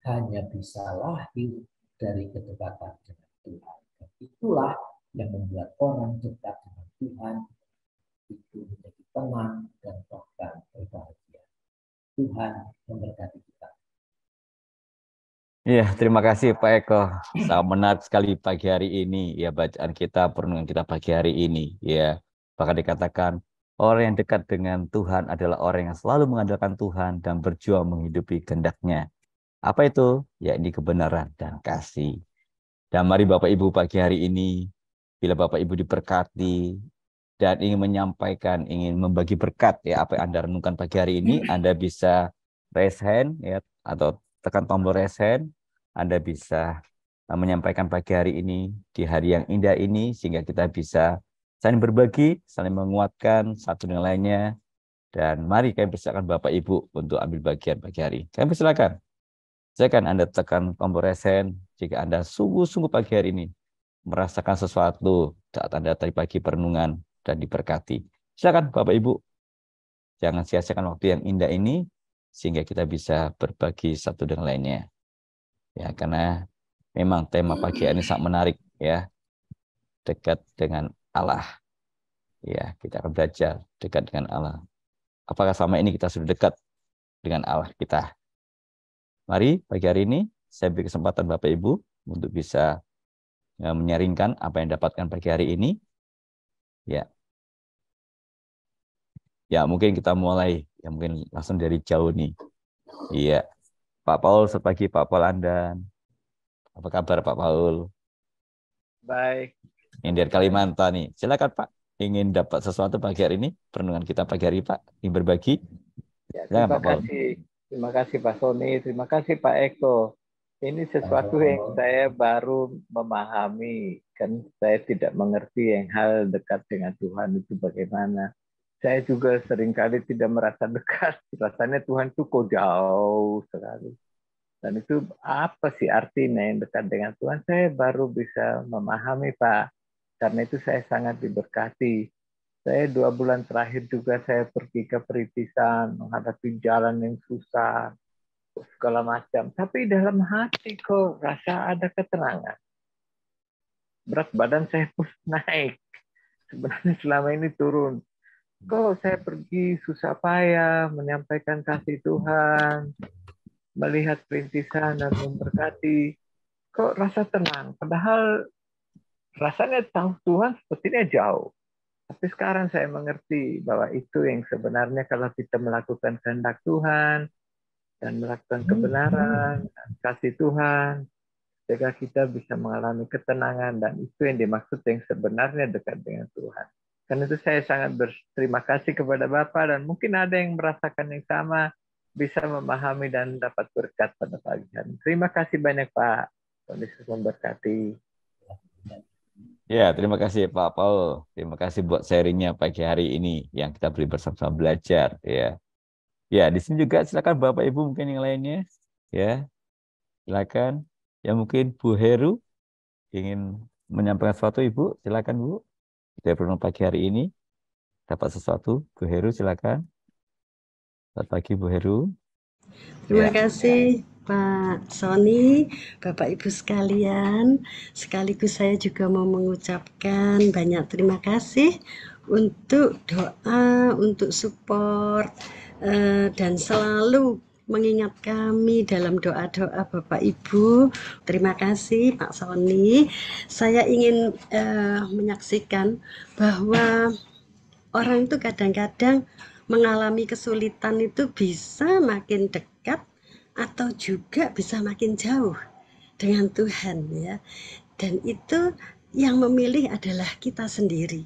hanya bisa lahir dari kedekatan dengan Tuhan. Dan itulah yang membuat orang dekat dengan Tuhan itu menjadi tenang dan bahkan berbahagia. Tuhan memberkati kita. Iya, terima kasih Pak Eko. Sangat menarik sekali pagi hari ini ya bacaan kita, perenungan kita pagi hari ini ya. Bahkan dikatakan orang yang dekat dengan Tuhan adalah orang yang selalu mengandalkan Tuhan dan berjuang menghidupi kehendak-Nya. Apa itu? Ya, ini kebenaran dan kasih. Dan mari Bapak Ibu pagi hari ini, bila Bapak Ibu diberkati dan ingin menyampaikan, ingin membagi berkat ya apa yang Anda renungkan pagi hari ini, Anda bisa raise hand ya atau tekan tombol raise hand. Anda bisa menyampaikan pagi hari ini di hari yang indah ini sehingga kita bisa saling berbagi, saling menguatkan satu dengan lainnya. Dan mari kami persilakan Bapak Ibu untuk ambil bagian pagi hari. Kami persilakan. Silakan Anda tekan tombol raise hand jika Anda sungguh-sungguh pagi hari ini merasakan sesuatu saat Anda tadi pagi perenungan dan diberkati. Silakan Bapak Ibu. Jangan sia-siakan waktu yang indah ini sehingga kita bisa berbagi satu dengan lainnya. Ya, karena memang tema pagi ini sangat menarik ya. Dekat dengan Allah. Ya, kita akan belajar dekat dengan Allah. Apakah selama ini kita sudah dekat dengan Allah kita? Mari pagi hari ini saya beri kesempatan Bapak Ibu untuk bisa menyaringkan apa yang dapatkan pagi hari ini. Ya. Ya, mungkin kita mulai ya mungkin langsung dari jauh nih. Iya. Pak Paul, selamat pagi Pak Paul Andan. Apa kabar Pak Paul? Baik. Ini dari Kalimantan nih. Silakan Pak. Ingin dapat sesuatu pagi hari ini? Perenungan kita pagi hari Pak. Ingin berbagi? Ya, Silakan terima Pak Paul. kasih. Terima kasih Pak Sony. Terima kasih Pak Eko. Ini sesuatu yang saya baru memahami. Kan saya tidak mengerti yang hal dekat dengan Tuhan itu bagaimana. Saya juga seringkali tidak merasa dekat. Rasanya Tuhan itu kok jauh sekali. Dan itu apa sih artinya yang dekat dengan Tuhan? Saya baru bisa memahami Pak. Karena itu saya sangat diberkati. Saya 2 bulan terakhir juga saya pergi ke Peritisan, menghadapi jalan yang susah, segala macam. Tapi dalam hati kok rasa ada ketenangan. Berat badan saya pun naik. Sebenarnya selama ini turun. Kok saya pergi susah payah menyampaikan kasih Tuhan, melihat perintisan dan memberkati, kok rasa tenang. Padahal rasanya tahu Tuhan sepertinya jauh. Tapi sekarang saya mengerti bahwa itu yang sebenarnya kalau kita melakukan kehendak Tuhan dan melakukan kebenaran, kasih Tuhan, sehingga kita bisa mengalami ketenangan dan itu yang dimaksud yang sebenarnya dekat dengan Tuhan. Karena itu saya sangat berterima kasih kepada Bapak, dan mungkin ada yang merasakan yang sama, bisa memahami dan dapat berkat pada pagi hari. Terima kasih banyak Pak. Tuhan Yesus memberkati. Ya, terima kasih Pak Paul. Terima kasih buat sharingnya pagi hari ini yang kita beri bersama-sama belajar. Ya, ya di sini juga silakan Bapak Ibu mungkin yang lainnya. Ya, silakan. Ya mungkin Bu Heru ingin menyampaikan sesuatu Ibu, silakan Bu. Kita berenung pagi hari ini dapat sesuatu. Bu Heru silakan. Selamat pagi Bu Heru. Terima Ya. kasih Pak Sony, Bapak Ibu sekalian. Sekaligus saya juga mau mengucapkan banyak terima kasih untuk doa, untuk support, dan selalu mengingat kami dalam doa-doa Bapak Ibu. Terima kasih Pak Sony. Saya ingin menyaksikan bahwa orang itu kadang-kadang mengalami kesulitan itu bisa makin dekat atau juga bisa makin jauh dengan Tuhan ya. Dan itu yang memilih adalah kita sendiri,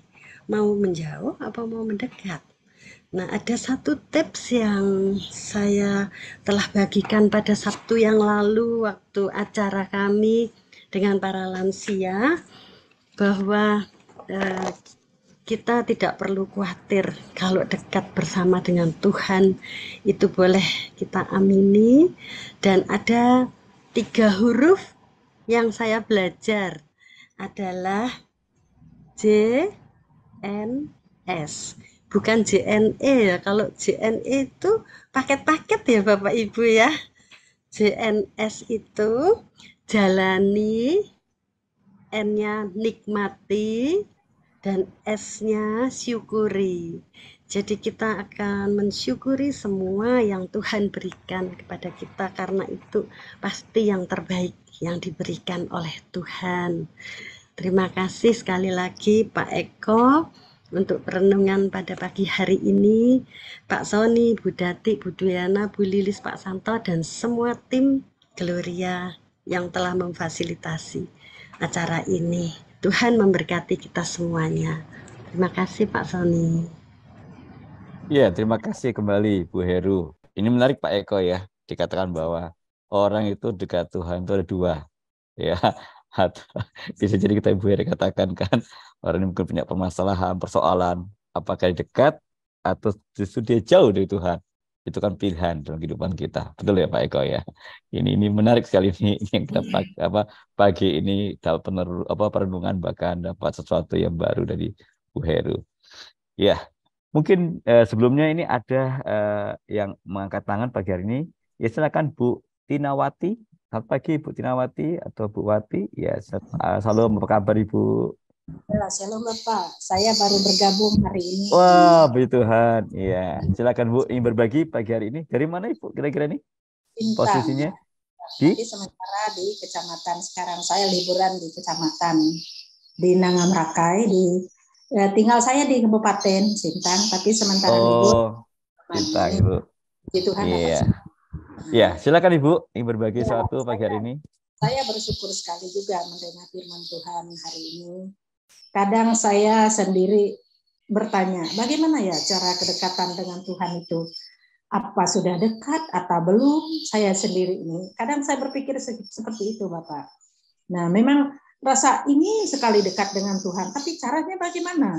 mau menjauh apa mau mendekat. Nah, ada satu tips yang saya telah bagikan pada Sabtu yang lalu waktu acara kami dengan para lansia, bahwa kita tidak perlu khawatir kalau dekat bersama dengan Tuhan, itu boleh kita amini. Dan ada 3 huruf yang saya belajar adalah J, N, S, bukan JNE ya. Kalau JNE itu paket-paket ya Bapak Ibu ya. JNS itu jalani, N-nya nikmati, dan S-nya syukuri. Jadi kita akan mensyukuri semua yang Tuhan berikan kepada kita, karena itu pasti yang terbaik yang diberikan oleh Tuhan. Terima kasih sekali lagi Pak Eko untuk perenungan pada pagi hari ini, Pak Sony, Bu Dati, Bu Duyana, Bu Lilis, Pak Santo, dan semua tim Gloria yang telah memfasilitasi acara ini. Tuhan memberkati kita semuanya. Terima kasih Pak Sony. Ya, terima kasih kembali Bu Heru. Ini menarik Pak Eko ya, dikatakan bahwa orang itu dekat Tuhan itu ada 2. Ya, bisa jadi kita Ibu Heru katakan kan, orang ini mungkin punya permasalahan, persoalan, apakah dekat atau justru dia jauh dari Tuhan. Itu kan pilihan dalam kehidupan kita. Betul ya Pak Eko ya. Ini menarik sekali ini yang kita pagi ini dapat perenungan, bahkan dapat sesuatu yang baru dari Bu Heru. Ya, mungkin sebelumnya ini ada yang mengangkat tangan pagi hari ini. Ya silakan Bu Tinawati. Selamat pagi Bu Tinawati atau Bu Wati. Ya, salam, apa kabar Ibu? Shalom Bapak, saya baru bergabung hari ini. Wah, puji Tuhan. Iya, silakan Bu ingin berbagi pagi hari ini. Dari mana Ibu kira-kira nih? Bintang. Posisinya? Tapi sementara di kecamatan, sekarang saya liburan di kecamatan di Nangam Rakai, tinggal saya di Kabupaten Sintang, tapi sementara libur. Sintang Ibu. Puji Tuhan. Iya. Ya, silakan Ibu ingin berbagi sesuatu pagi hari ini. Saya bersyukur sekali juga mendengar firman Tuhan hari ini. Kadang saya sendiri bertanya, bagaimana ya cara kedekatan dengan Tuhan itu? Apa sudah dekat atau belum? Saya sendiri ini, kadang saya berpikir seperti itu Bapak. Nah, memang rasa ingin sekali dekat dengan Tuhan, tapi caranya bagaimana?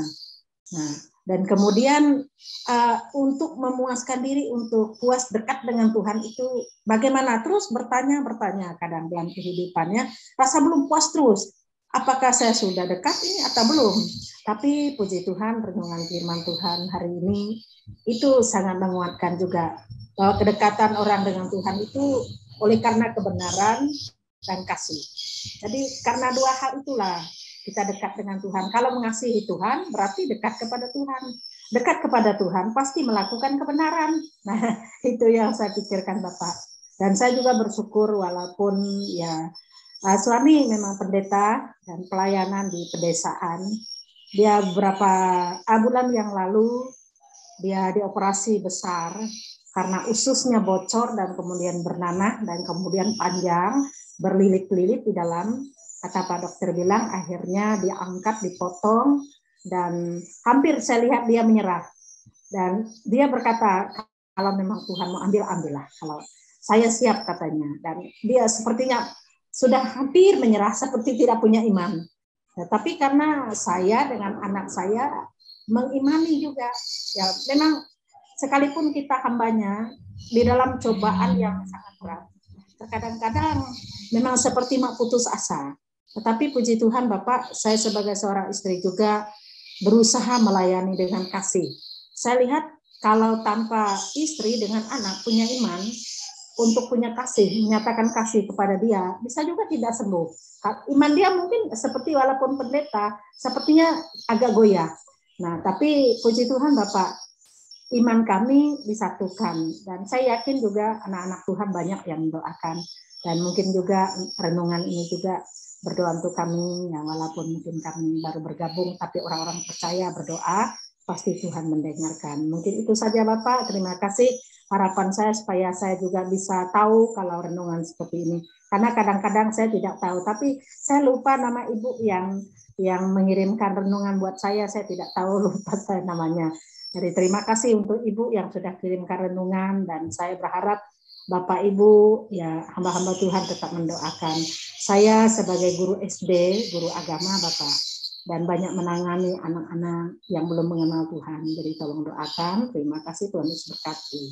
Nah, dan kemudian untuk memuaskan diri, untuk puas dekat dengan Tuhan itu bagaimana? Terus bertanya kadang dalam kehidupannya, rasa belum puas terus. Apakah saya sudah dekat ini atau belum? Tapi puji Tuhan, renungan firman Tuhan hari ini itu sangat menguatkan juga bahwa kedekatan orang dengan Tuhan itu oleh karena kebenaran dan kasih. Jadi karena 2 hal itulah kita dekat dengan Tuhan. Kalau mengasihi Tuhan berarti dekat kepada Tuhan. Dekat kepada Tuhan pasti melakukan kebenaran. Nah, itu yang saya pikirkan Bapak. Dan saya juga bersyukur walaupun ya suami memang pendeta dan pelayanan di pedesaan. Dia beberapa bulan yang lalu dia dioperasi besar karena ususnya bocor dan kemudian bernanah dan kemudian panjang berlilit-lilit di dalam. Kata Pak dokter bilang akhirnya diangkat, dipotong dan hampir saya lihat dia menyerah. Dan dia berkata, kalau memang Tuhan mau ambil, ambillah. Kalau saya siap katanya. Dan dia sepertinya sudah hampir menyerah, seperti tidak punya iman. Nah, tapi karena saya dengan anak saya mengimani juga, ya memang sekalipun kita hambanya di dalam cobaan yang sangat berat, terkadang-kadang memang seperti mak putus asa. Tetapi puji Tuhan Bapak, saya sebagai seorang istri juga berusaha melayani dengan kasih. Saya lihat kalau tanpa istri dengan anak punya iman, untuk punya kasih, menyatakan kasih kepada dia, bisa juga tidak sembuh. Iman dia mungkin seperti walaupun pendeta, sepertinya agak goyah. Nah, tapi puji Tuhan Bapak, iman kami disatukan. Dan saya yakin juga anak-anak Tuhan banyak yang mendoakan. Dan mungkin juga renungan ini juga berdoa untuk kami, ya, walaupun mungkin kami baru bergabung, tapi orang-orang percaya berdoa, pasti Tuhan mendengarkan. Mungkin itu saja Bapak, terima kasih. Harapan saya supaya saya juga bisa tahu kalau renungan seperti ini. Karena kadang-kadang saya tidak tahu, tapi saya lupa nama Ibu yang mengirimkan renungan buat saya tidak tahu, lupa saya namanya. Jadi terima kasih untuk Ibu yang sudah kirimkan renungan, dan saya berharap Bapak Ibu, ya hamba-hamba Tuhan tetap mendoakan. Saya sebagai guru SD, guru agama Bapak, dan banyak menangani anak-anak yang belum mengenal Tuhan. Jadi tolong doakan. Terima kasih, Tuhan Yesus berkati.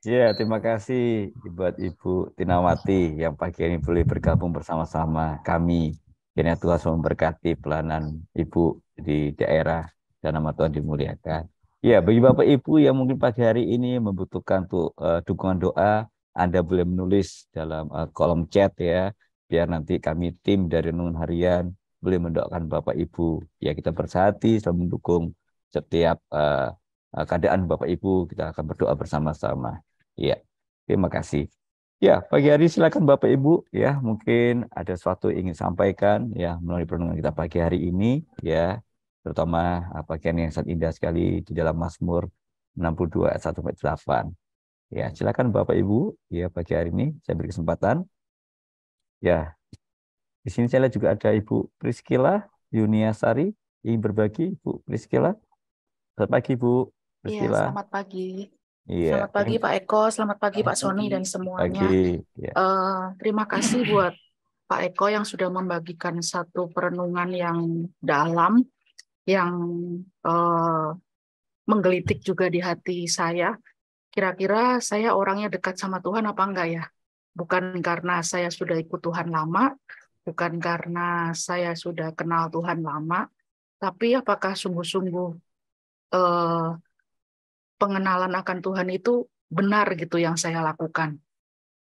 Ya, terima kasih buat Ibu Tinawati yang pagi ini boleh bergabung bersama-sama kami. Kiranya Tuhan selalu memberkati pelayanan Ibu di daerah dan nama Tuhan dimuliakan. Ya, bagi Bapak Ibu yang mungkin pagi hari ini membutuhkan dukungan doa, Anda boleh menulis dalam kolom chat ya, biar nanti kami tim dari Renungan Harian boleh mendoakan Bapak Ibu. Ya, kita bersehati selalu mendukung setiap keadaan Bapak Ibu, kita akan berdoa bersama-sama. Ya, terima kasih. Ya, pagi hari silakan Bapak Ibu ya, mungkin ada sesuatu yang ingin sampaikan ya melalui perenungan kita pagi hari ini ya, terutama bagian yang sangat indah sekali di dalam Mazmur 62 ayat 1-8. Ya, silakan Bapak Ibu ya pagi hari ini saya beri kesempatan. Ya, di sini saya lihat juga ada Ibu Priscilla Yuniasari ingin berbagi. Ibu Priscilla, selamat pagi Bu Iya, Priscilla. selamat pagi. Iya, Selamat pagi Pak Eko, selamat pagi Pak Sony dan semuanya. pagi. Ya. Terima kasih buat Pak Eko yang sudah membagikan satu perenungan yang dalam, yang menggelitik juga di hati saya. Kira-kira saya orangnya dekat sama Tuhan apa enggak ya? Bukan karena saya sudah ikut Tuhan lama, bukan karena saya sudah kenal Tuhan lama, tapi apakah sungguh-sungguh pengenalan akan Tuhan itu benar gitu yang saya lakukan.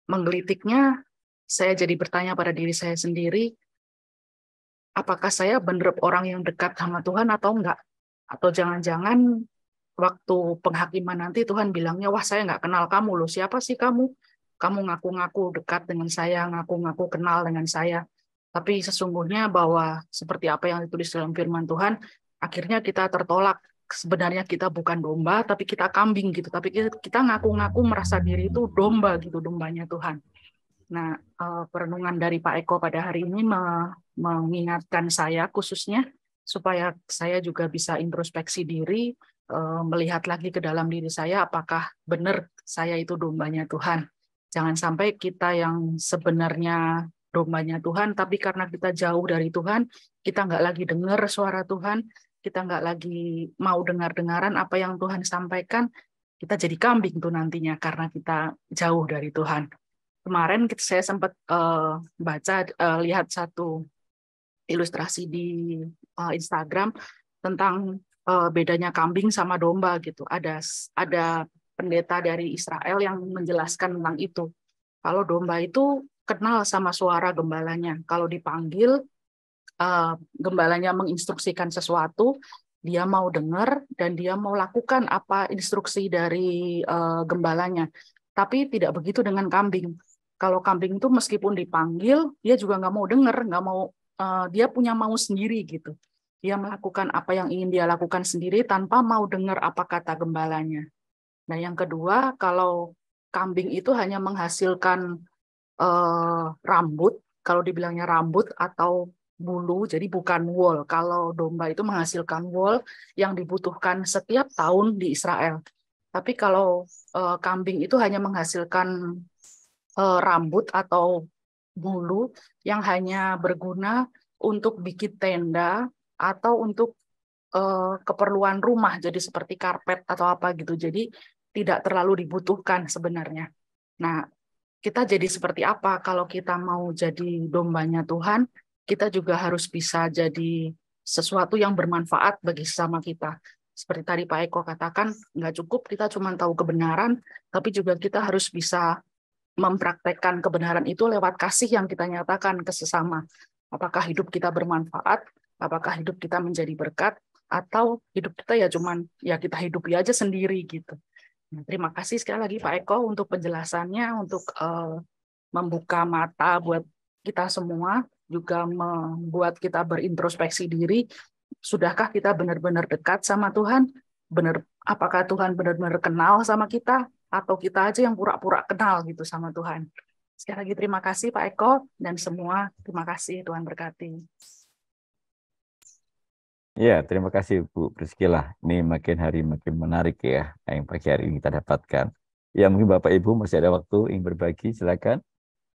Menggelitiknya, saya jadi bertanya pada diri saya sendiri, apakah saya benar orang yang dekat sama Tuhan atau enggak? Atau jangan-jangan waktu penghakiman nanti Tuhan bilangnya, wah saya nggak kenal kamu loh, siapa sih kamu? Kamu ngaku-ngaku dekat dengan saya, ngaku-ngaku kenal dengan saya. Tapi sesungguhnya bahwa seperti apa yang ditulis dalam firman Tuhan, akhirnya kita tertolak. Sebenarnya kita bukan domba, tapi kita kambing gitu. Tapi kita ngaku-ngaku merasa diri itu domba gitu, dombanya Tuhan. Nah, perenungan dari Pak Eko pada hari ini mengingatkan saya khususnya supaya saya juga bisa introspeksi diri, melihat lagi ke dalam diri saya, apakah benar saya itu dombanya Tuhan. Jangan sampai kita yang sebenarnya dombanya Tuhan, tapi karena kita jauh dari Tuhan, kita nggak lagi dengar suara Tuhan, kita nggak lagi mau dengar-dengaran apa yang Tuhan sampaikan, kita jadi kambing tuh nantinya karena kita jauh dari Tuhan. Kemarin saya sempat lihat satu ilustrasi di Instagram tentang bedanya kambing sama domba gitu. Ada pendeta dari Israel yang menjelaskan tentang itu. Kalau domba itu kenal sama suara gembalanya. Kalau dipanggil, gembalanya menginstruksikan sesuatu, dia mau dengar dan dia mau lakukan apa instruksi dari gembalanya. Tapi tidak begitu dengan kambing. Kalau kambing itu meskipun dipanggil, dia juga nggak mau dengar, nggak mau, dia punya mau sendiri gitu. Dia melakukan apa yang ingin dia lakukan sendiri tanpa mau dengar apa kata gembalanya. Nah, yang kedua, kalau kambing itu hanya menghasilkan rambut, kalau dibilangnya rambut atau bulu, jadi bukan wool. Kalau domba itu menghasilkan wool yang dibutuhkan setiap tahun di Israel. Tapi kalau kambing itu hanya menghasilkan rambut atau bulu yang hanya berguna untuk bikin tenda atau untuk keperluan rumah, jadi seperti karpet atau apa gitu. Jadi tidak terlalu dibutuhkan sebenarnya. Nah, kita jadi seperti apa kalau kita mau jadi dombanya Tuhan? Kita juga harus bisa jadi sesuatu yang bermanfaat bagi sesama kita. Seperti tadi Pak Eko katakan, nggak cukup kita cuma tahu kebenaran, tapi juga kita harus bisa mempraktekkan kebenaran itu lewat kasih yang kita nyatakan ke sesama. Apakah hidup kita bermanfaat? Apakah hidup kita menjadi berkat? Atau hidup kita ya cuman ya kita hidupi aja sendiri gitu. Nah, terima kasih sekali lagi Pak Eko untuk penjelasannya, untuk membuka mata buat kita semua, juga membuat kita berintrospeksi diri. Sudahkah kita benar-benar dekat sama Tuhan? Apakah Tuhan benar-benar kenal sama kita? Atau kita aja yang pura-pura kenal gitu sama Tuhan? Sekali lagi terima kasih Pak Eko dan semua. Terima kasih, Tuhan berkati. Ya, terima kasih Bu Priscilla. Ini makin hari makin menarik ya yang pagi hari ini kita dapatkan. Ya, mungkin Bapak Ibu masih ada waktu ingin berbagi, silakan.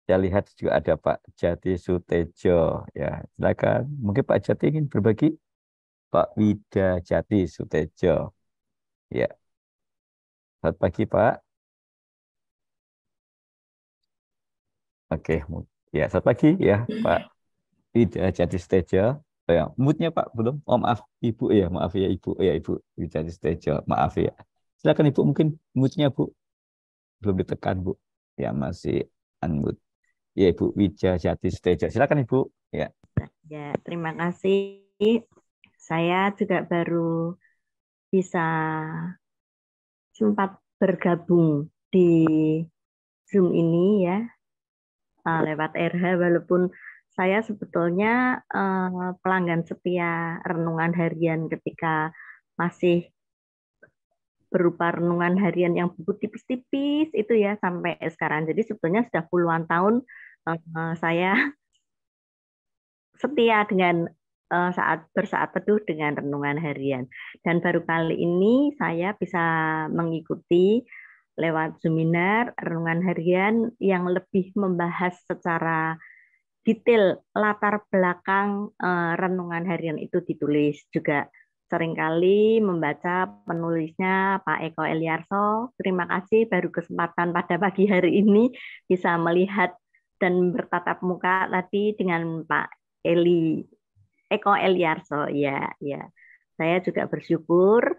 Saya lihat juga ada Pak Jati Sutejo. Ya, silakan. Mungkin Pak Jati ingin berbagi. Pak Wida Jati Sutejo. Ya. Selamat pagi, Pak. Oke, ya, selamat pagi ya, Pak Wida Jati Sutejo. Ya, moodnya Pak belum? Oh maaf, Ibu ya, maaf ya Ibu, ya Ibu Wida Sutejo, maaf ya. Silakan Ibu, mungkin moodnya Bu belum ditekan Bu, ya masih unmute. Ya Ibu Wida Jati Sutejo, silakan Ibu. Ya. Ya, terima kasih. Saya juga baru bisa sempat bergabung di Zoom ini ya, lewat RH, walaupun saya sebetulnya pelanggan setia renungan harian ketika masih berupa renungan harian yang buku tipis-tipis itu ya sampai sekarang. Jadi sebetulnya sudah puluhan tahun saya setia dengan saat bersaat teduh dengan renungan harian. Dan baru kali ini saya bisa mengikuti lewat seminar renungan harian yang lebih membahas secara detail latar belakang renungan harian itu ditulis. Juga seringkali membaca penulisnya Pak Eko Eliarso. Terima kasih baru kesempatan pada pagi hari ini bisa melihat dan bertatap muka tadi dengan Pak Eko Eliarso. Ya. Saya juga bersyukur.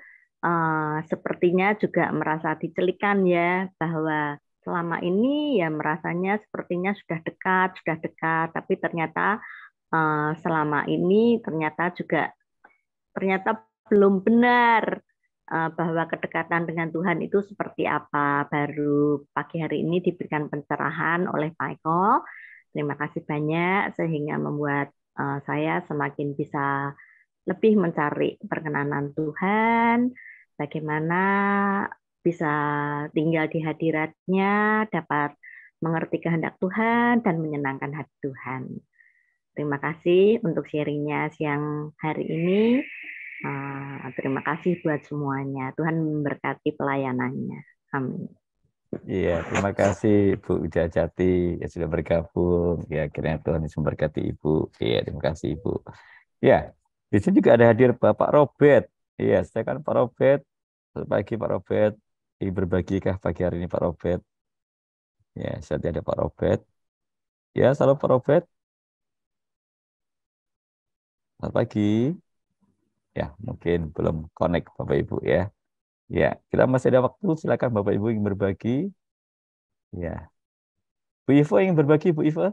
Sepertinya juga merasa dicelikan ya bahwa selama ini ya merasanya sepertinya sudah dekat, tapi ternyata selama ini ternyata belum benar bahwa kedekatan dengan Tuhan itu seperti apa. Baru pagi hari ini diberikan pencerahan oleh Pak Eko. Terima kasih banyak sehingga membuat saya semakin bisa lebih mencari perkenanan Tuhan, bagaimana bisa tinggal di hadiratnya, dapat mengerti kehendak Tuhan dan menyenangkan hati Tuhan. Terima kasih untuk sharingnya siang hari ini. Terima kasih buat semuanya. Tuhan memberkati pelayanannya. Amin. Iya, terima kasih Bu Wida Jati yang sudah bergabung. Ya, kiranya Tuhan Yesus memberkati Ibu. Iya, terima kasih Ibu. Ya, di sini juga ada hadir Bapak Robert. Iya, saya kan Pak Robert. Selamat pagi Pak Robert. Ingin berbagikah pagi hari ini Pak Robert? Ya, saya ada Pak Robert. Ya, salam Pak Robert. Selamat pagi. Ya, mungkin belum connect Bapak Ibu ya. Ya, kita masih ada waktu. Silakan Bapak Ibu ingin berbagi. Ya, Bu Ivo ingin berbagi, Bu Ivo.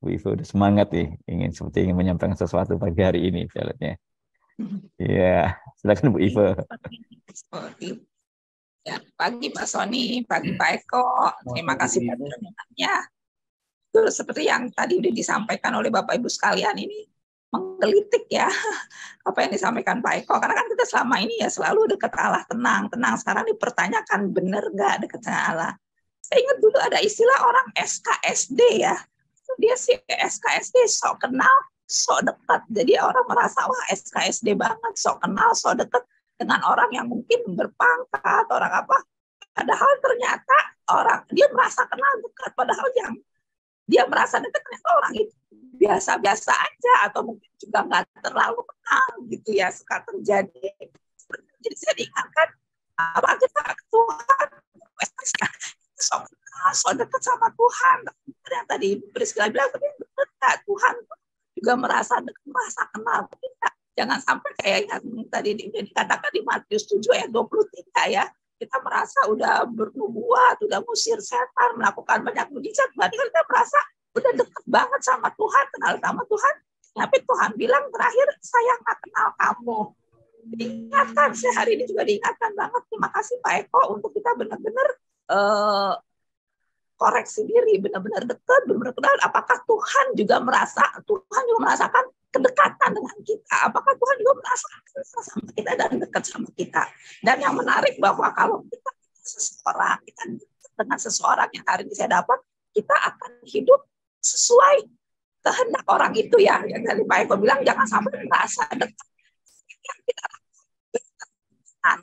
Bu Ivo udah semangat nih, ingin menyampaikan sesuatu pagi hari ini, jalannya. Ya, silakan Bu Ivo. Ya, pagi Pak Sony, pagi Pak Eko. Terima kasih pada renungannya. Terus seperti yang tadi sudah disampaikan oleh Bapak Ibu sekalian ini menggelitik ya apa yang disampaikan Pak Eko. Karena kan kita selama ini ya selalu dekat Allah, tenang. Sekarang dipertanyakan benar nggak dekat dengan Allah. Saya ingat dulu ada istilah orang SKSD ya. Dia si SKSD sok kenal, sok dekat. Jadi orang merasa wah SKSD banget, sok kenal, sok dekat dengan orang yang mungkin berpangkat, orang apa. Padahal ternyata dia merasa kenal dekat, padahal yang dia merasa dekat ternyata orang itu biasa-biasa aja atau mungkin juga nggak terlalu kenal gitu ya, suka terjadi. Jadi saya diingatkan apa kita Tuhan so dekat sama Tuhan. Yang tadi Priscilla bilang tapi benar Tuhan juga merasa dekat, merasa kenal. Jangan sampai kayak yang tadi dikatakan di Matius 7 ayat 23 ya. Kita merasa udah bernubuat, udah ngusir setan, melakukan banyak mujizat, berarti kita merasa udah dekat banget sama Tuhan, kenal sama Tuhan. Tapi Tuhan bilang terakhir, saya nggak kenal kamu. Diingatkan, saya hari ini juga diingatkan banget. Terima kasih Pak Eko untuk kita benar-benar koreksi diri, benar-benar dekat, benar-benar kenal. Apakah Tuhan juga merasakan kedekatan dengan kita? Apakah Tuhan juga merasakan sama kita dan dekat sama kita? Dan yang menarik bahwa kalau kita dengan seseorang yang hari ini saya dapat, kita akan hidup sesuai kehendak orang itu ya. Yang tadi Pak Eko bilang jangan sampai merasa dekat. Yang kita lakukan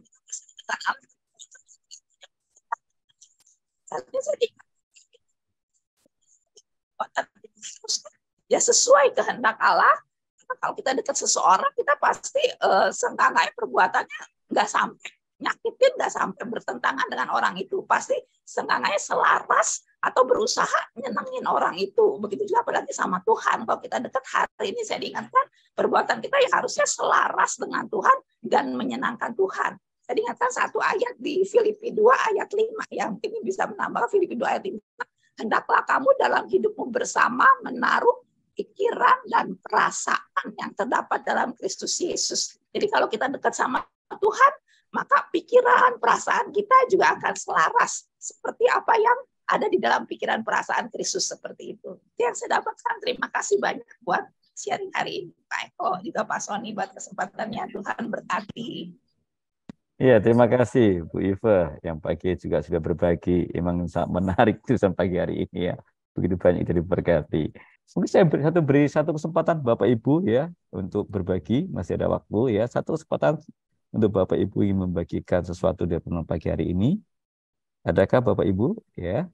ya sesuai kehendak Allah. Kalau kita dekat seseorang, kita pasti seenggaknya perbuatannya nggak sampai nyakitin, nggak sampai bertentangan dengan orang itu. Pasti seenggaknya selaras atau berusaha nyenengin orang itu. Begitu juga apalagi sama Tuhan. Kalau kita dekat hari ini, saya diingatkan perbuatan kita ya harusnya selaras dengan Tuhan dan menyenangkan Tuhan. Saya diingatkan satu ayat di Filipi 2 ayat 5 yang ini bisa menambah Filipi 2 ayat 5. Hendaklah kamu dalam hidupmu bersama menaruh pikiran dan perasaan yang terdapat dalam Kristus Yesus. Jadi kalau kita dekat sama Tuhan, maka pikiran, perasaan kita juga akan selaras seperti apa yang ada di dalam pikiran perasaan Kristus seperti itu. Itu yang saya dapatkan. Terima kasih banyak buat sharing hari ini, Pak Eko, juga Pak Sony buat kesempatannya. Tuhan berkati. Iya, terima kasih Bu Iva yang pagi juga sudah berbagi. Emang sangat menarik tuh sampai pagi hari ini ya. Begitu banyak itu diberkati. Mungkin saya beri satu kesempatan Bapak Ibu ya untuk berbagi, masih ada waktu ya. Satu kesempatan untuk Bapak Ibu yang membagikan sesuatu dari renungan pagi hari ini. Adakah Bapak Ibu ya?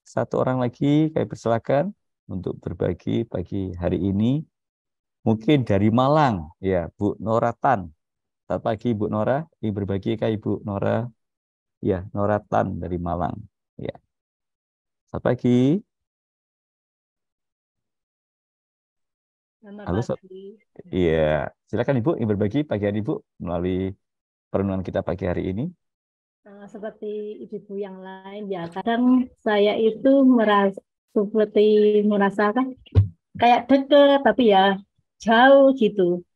Satu orang lagi kami persilakan untuk berbagi pagi hari ini. Mungkin dari Malang ya, Bu Noratan. Selamat pagi Bu Nora, ingin berbagi kah Ibu Nora? Ya, Noratan dari Malang. Ya. Selamat pagi. Halo, pagi. Iya, silakan Ibu ingin berbagi pagi hari Ibu melalui perenungan kita pagi hari ini. Seperti ibu-ibu yang lain ya, kadang saya itu merasakan kayak deket tapi ya jauh gitu.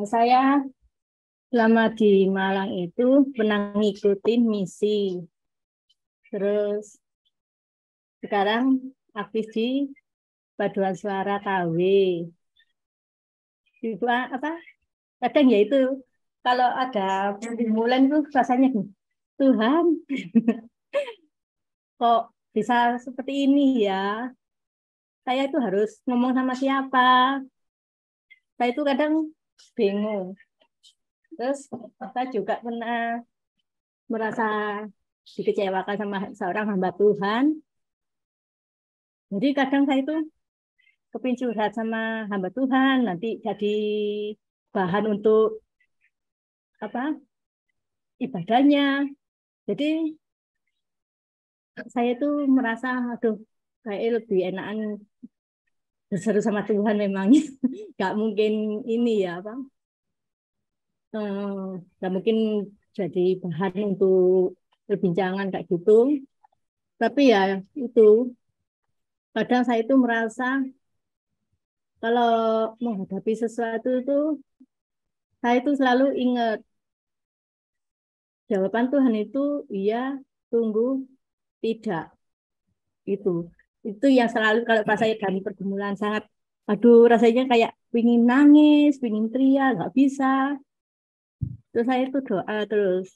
Saya selama di Malang itu pernah ngikutin misi, terus sekarang aktif di paduan suara KW. Itu apa? Kadang ya itu kalau ada pergumulan itu rasanya Tuhan kok bisa seperti ini ya. Saya itu harus ngomong sama siapa. Saya itu kadang bingung. Terus saya juga pernah merasa dikecewakan sama seorang hamba Tuhan. Jadi kadang saya itu kepingin curhat sama hamba Tuhan, nanti jadi bahan untuk apa ibadahnya. Jadi saya itu merasa aduh kayak lebih enakan berseru sama Tuhan memangnya. Nggak mungkin ini ya apa nggak mungkin jadi bahan untuk perbincangan kayak gitu. Tapi ya itu kadang saya itu merasa kalau menghadapi sesuatu itu saya itu selalu ingat jawaban Tuhan itu iya, tunggu, tidak. Itu yang selalu kalau pas saya dalam pergumulan sangat aduh rasanya kayak pingin nangis, pingin teriak, nggak bisa. Terus saya itu doa terus.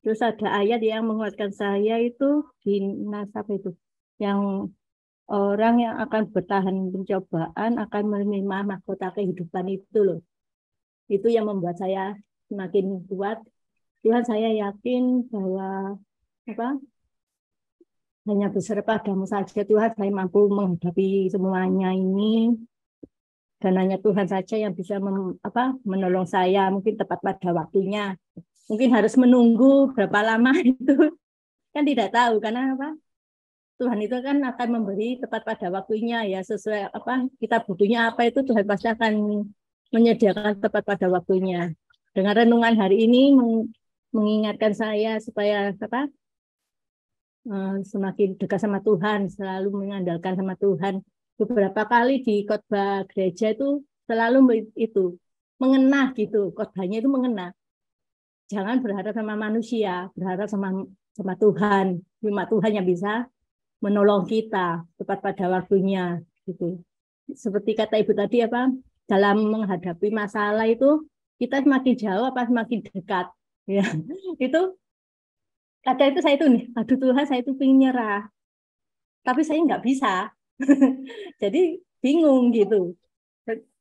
Terus ada ayat yang menguatkan saya itu di Nasab itu yang orang yang akan bertahan pencobaan akan menerima mahkota kehidupan itu loh. Itu yang membuat saya semakin kuat. Tuhan, saya yakin bahwa hanya berserah padamu saja Tuhan, saya mampu menghadapi semuanya ini. Dan hanya Tuhan saja yang bisa menolong saya, mungkin tepat pada waktunya. Mungkin harus menunggu berapa lama itu kan tidak tahu, karena Tuhan itu kan akan memberi tepat pada waktunya ya, sesuai kita butuhnya apa itu Tuhan pasti akan menyediakan tepat pada waktunya. Dengan renungan hari ini mengingatkan saya supaya semakin dekat sama Tuhan, selalu mengandalkan sama Tuhan. Beberapa kali di khotbah gereja itu selalu itu mengena gitu, khotbahnya itu mengena. Jangan berharap sama manusia, berharap sama Tuhan. Cuma Tuhan yang bisa menolong kita tepat pada waktunya gitu. Seperti kata Ibu tadi dalam menghadapi masalah itu kita semakin jauh semakin dekat ya. Itu kadang itu saya itu nih, aduh Tuhan, saya itu pengen nyerah. Tapi saya nggak bisa. Jadi bingung gitu.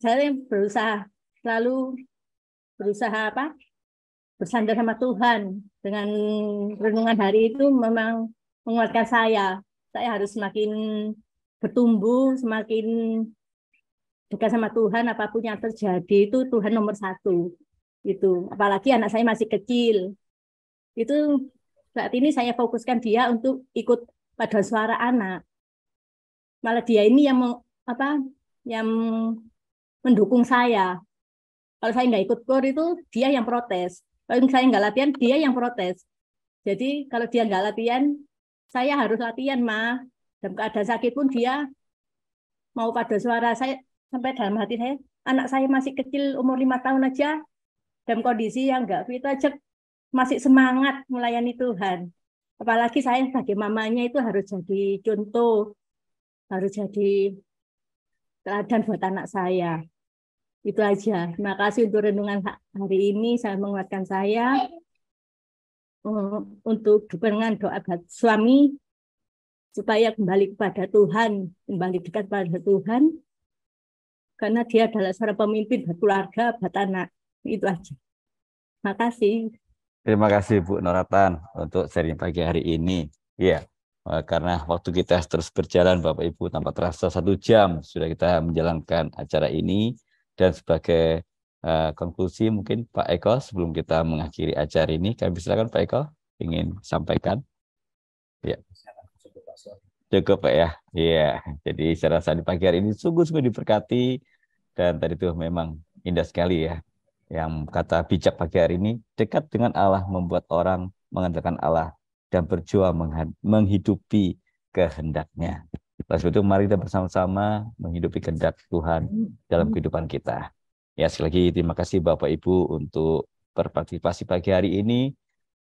Saya selalu berusaha bersandar sama Tuhan. Dengan renungan hari itu memang menguatkan saya. Saya harus semakin bertumbuh, semakin dekat sama Tuhan. Apapun yang terjadi itu Tuhan nomor 1. Itu apalagi anak saya masih kecil. Itu saat ini saya fokuskan dia untuk ikut paduan suara anak. Malah dia ini yang yang mendukung saya. Kalau saya nggak ikut KOR itu dia yang protes. Kalau saya nggak latihan, dia yang protes. Jadi kalau dia nggak latihan, saya harus latihan, Ma. Dalam keadaan sakit pun dia mau paduan suara. Saya sampai dalam hati saya, anak saya masih kecil, umur 5 tahun aja, dalam kondisi yang nggak fit aja, masih semangat melayani Tuhan. Apalagi saya sebagai mamanya itu harus jadi contoh, harus jadi teladan buat anak saya. Itu aja. Terima kasih untuk renungan hari ini, sangat menguatkan saya untuk dukungan doa buat suami supaya kembali kepada Tuhan, kembali dekat pada Tuhan, karena dia adalah seorang pemimpin buat keluarga, buat anak. Itu aja. Terima kasih. Terima kasih Bu Noratan untuk sharing pagi hari ini. Ya, karena waktu kita terus berjalan Bapak Ibu, tanpa terasa 1 jam sudah kita menjalankan acara ini. Dan sebagai konklusi mungkin Pak Eko sebelum kita mengakhiri acara ini, kami silakan Pak Eko ingin sampaikan. Ya. Cukup Pak ya. Iya. Jadi saya rasa di pagi hari ini sungguh-sungguh diberkati, dan tadi itu memang indah sekali ya. Yang kata bijak pagi hari ini, dekat dengan Allah membuat orang mengandalkan Allah dan berjuang menghidupi kehendaknya. Oleh sebab itu mari kita bersama-sama menghidupi kehendak Tuhan dalam kehidupan kita. Ya, sekali lagi terima kasih Bapak Ibu untuk berpartisipasi pagi hari ini.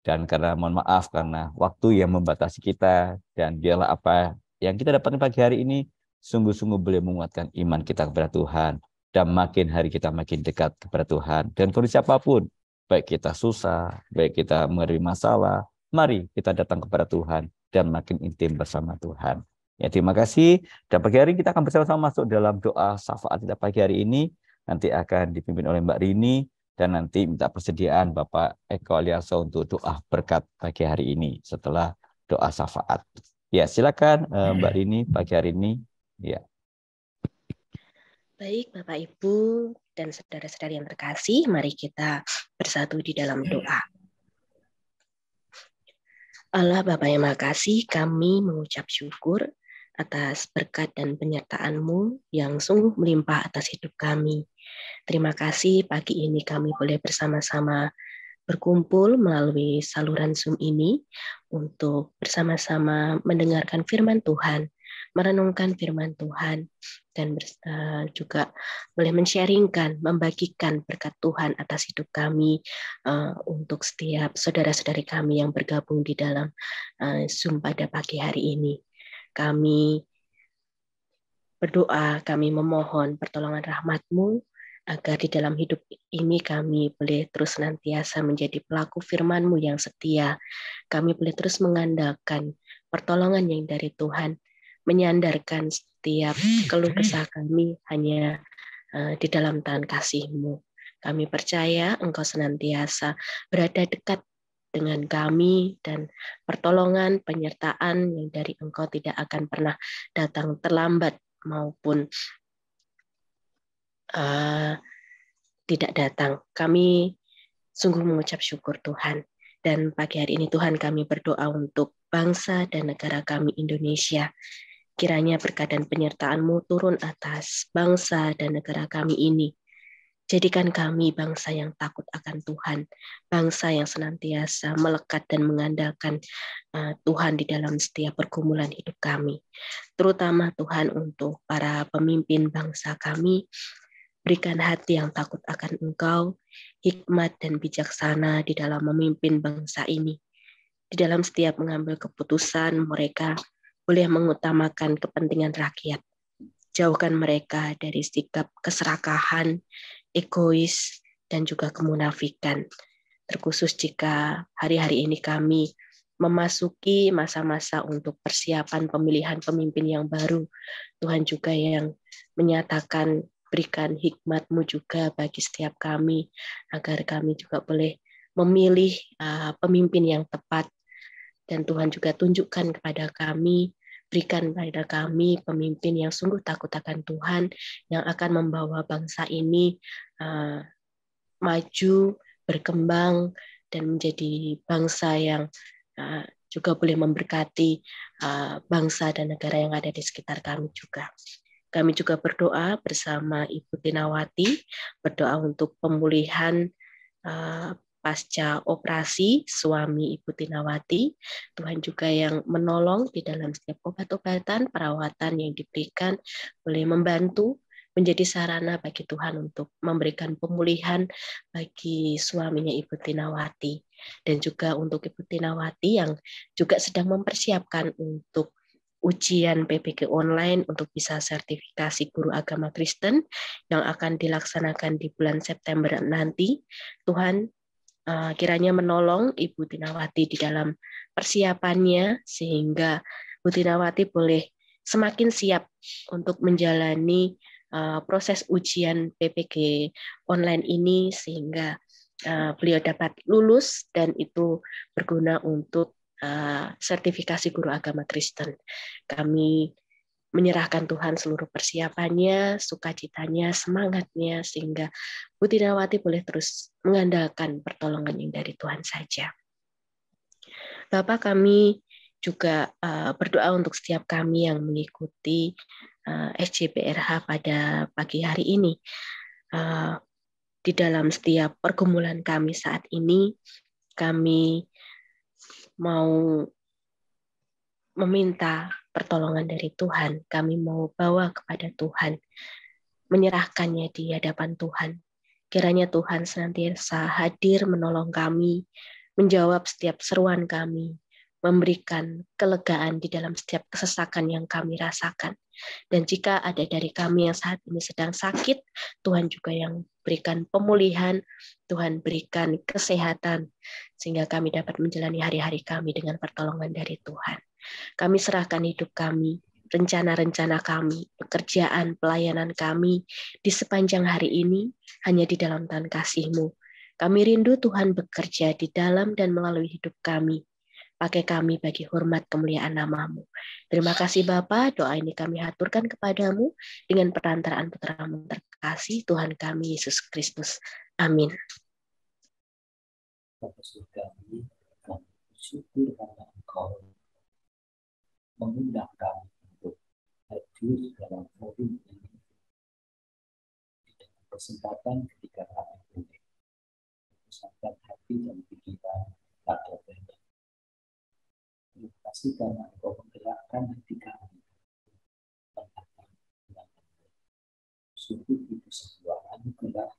Dan karena mohon maaf karena waktu yang membatasi kita, dan biarlah apa yang kita dapatkan pagi hari ini sungguh-sungguh boleh menguatkan iman kita kepada Tuhan. Dan makin hari kita makin dekat kepada Tuhan. Dan kondisi apapun, baik kita susah, baik kita menghadapi masalah, mari kita datang kepada Tuhan dan makin intim bersama Tuhan. Ya, terima kasih. Dan pagi hari kita akan bersama-sama masuk dalam doa syafaat kita pagi hari ini. Nanti akan dipimpin oleh Mbak Rini, dan nanti minta persediaan Bapak Eko Aliaso untuk doa berkat pagi hari ini setelah doa syafaat. Ya, silakan Mbak Rini pagi hari ini. Ya. Baik, Bapak Ibu dan saudara-saudari yang terkasih, mari kita bersatu di dalam doa. Allah Bapa yang Maha Kasih, kami mengucap syukur atas berkat dan penyertaan-Mu yang sungguh melimpah atas hidup kami. Terima kasih pagi ini kami boleh bersama-sama berkumpul melalui saluran Zoom ini untuk bersama-sama mendengarkan firman Tuhan, merenungkan firman Tuhan, dan juga boleh men-sharingkan, membagikan berkat Tuhan atas hidup kami untuk setiap saudara-saudari kami yang bergabung di dalam Zoom pada pagi hari ini. Kami berdoa, kami memohon pertolongan rahmat-Mu agar di dalam hidup ini kami boleh terus senantiasa menjadi pelaku firman-Mu yang setia. Kami boleh terus mengandalkan pertolongan yang dari Tuhan, menyandarkan setiap keluh kesah kami hanya di dalam tangan kasih-Mu. Kami percaya Engkau senantiasa berada dekat dengan kami dan pertolongan, penyertaan yang dari Engkau tidak akan pernah datang terlambat maupun tidak datang. Kami sungguh mengucap syukur Tuhan. Dan pagi hari ini Tuhan kami berdoa untuk bangsa dan negara kami Indonesia. Kiranya berkat dan penyertaan-Mu turun atas bangsa dan negara kami ini. Jadikan kami bangsa yang takut akan Tuhan, bangsa yang senantiasa melekat dan mengandalkan Tuhan di dalam setiap pergumulan hidup kami. Terutama Tuhan untuk para pemimpin bangsa kami, berikan hati yang takut akan Engkau, hikmat dan bijaksana di dalam memimpin bangsa ini. Di dalam setiap mengambil keputusan, mereka boleh mengutamakan kepentingan rakyat. Jauhkan mereka dari sikap keserakahan, egois, dan juga kemunafikan. Terkhusus jika hari-hari ini kami memasuki masa-masa untuk persiapan pemilihan pemimpin yang baru. Tuhan juga yang menyatakan berikan hikmat-Mu juga bagi setiap kami, agar kami juga boleh memilih pemimpin yang tepat. Dan Tuhan juga tunjukkan kepada kami, berikan pada kami pemimpin yang sungguh takut akan Tuhan, yang akan membawa bangsa ini maju, berkembang, dan menjadi bangsa yang juga boleh memberkati bangsa dan negara yang ada di sekitar kami juga. Kami juga berdoa bersama Ibu Tinawati, berdoa untuk pemulihan pasca operasi suami Ibu Tinawati. Tuhan juga yang menolong di dalam setiap obat-obatan, perawatan yang diberikan, boleh membantu menjadi sarana bagi Tuhan untuk memberikan pemulihan bagi suaminya Ibu Tinawati. Dan juga untuk Ibu Tinawati yang juga sedang mempersiapkan untuk ujian PPG online untuk bisa sertifikasi guru agama Kristen yang akan dilaksanakan di bulan September nanti. Tuhan kiranya menolong Ibu Tinawati di dalam persiapannya sehingga Ibu Tinawati boleh semakin siap untuk menjalani proses ujian PPG online ini sehingga beliau dapat lulus dan itu berguna untuk sertifikasi guru agama Kristen. Kami menyerahkan Tuhan seluruh persiapannya, sukacitanya, semangatnya, sehingga Bu Tinawati boleh terus mengandalkan pertolongan yang dari Tuhan saja. Bapak, kami juga berdoa untuk setiap kami yang mengikuti SJPRH pada pagi hari ini. Di dalam setiap pergumulan kami saat ini, kami mau meminta pertolongan dari Tuhan. Kami mau bawa kepada Tuhan, menyerahkannya di hadapan Tuhan. Kiranya Tuhan senantiasa hadir menolong kami, menjawab setiap seruan kami, memberikan kelegaan di dalam setiap kesesakan yang kami rasakan. Dan jika ada dari kami yang saat ini sedang sakit, Tuhan juga yang berikan pemulihan, Tuhan berikan kesehatan, sehingga kami dapat menjalani hari-hari kami dengan pertolongan dari Tuhan. Kami serahkan hidup kami, rencana-rencana kami, pekerjaan, pelayanan kami di sepanjang hari ini hanya di dalam tangan kasih-Mu. Kami rindu Tuhan bekerja di dalam dan melalui hidup kami. Pakai kami bagi hormat kemuliaan nama-Mu. Terima kasih Bapa, doa ini kami haturkan kepadamu dengan perantaraan Putra-Mu terkasih, Tuhan kami Yesus Kristus. Amin. Kami bersyukur karena Engkau mengundang kami untuk hadir dalam forum ini di dalam kesempatan ketika kami boleh bersama hati dan pikiran pada Bapa. Terima kasih karena Engkau menggerakkan hati kami mendatang dengan sungguh itu sebuah anugerah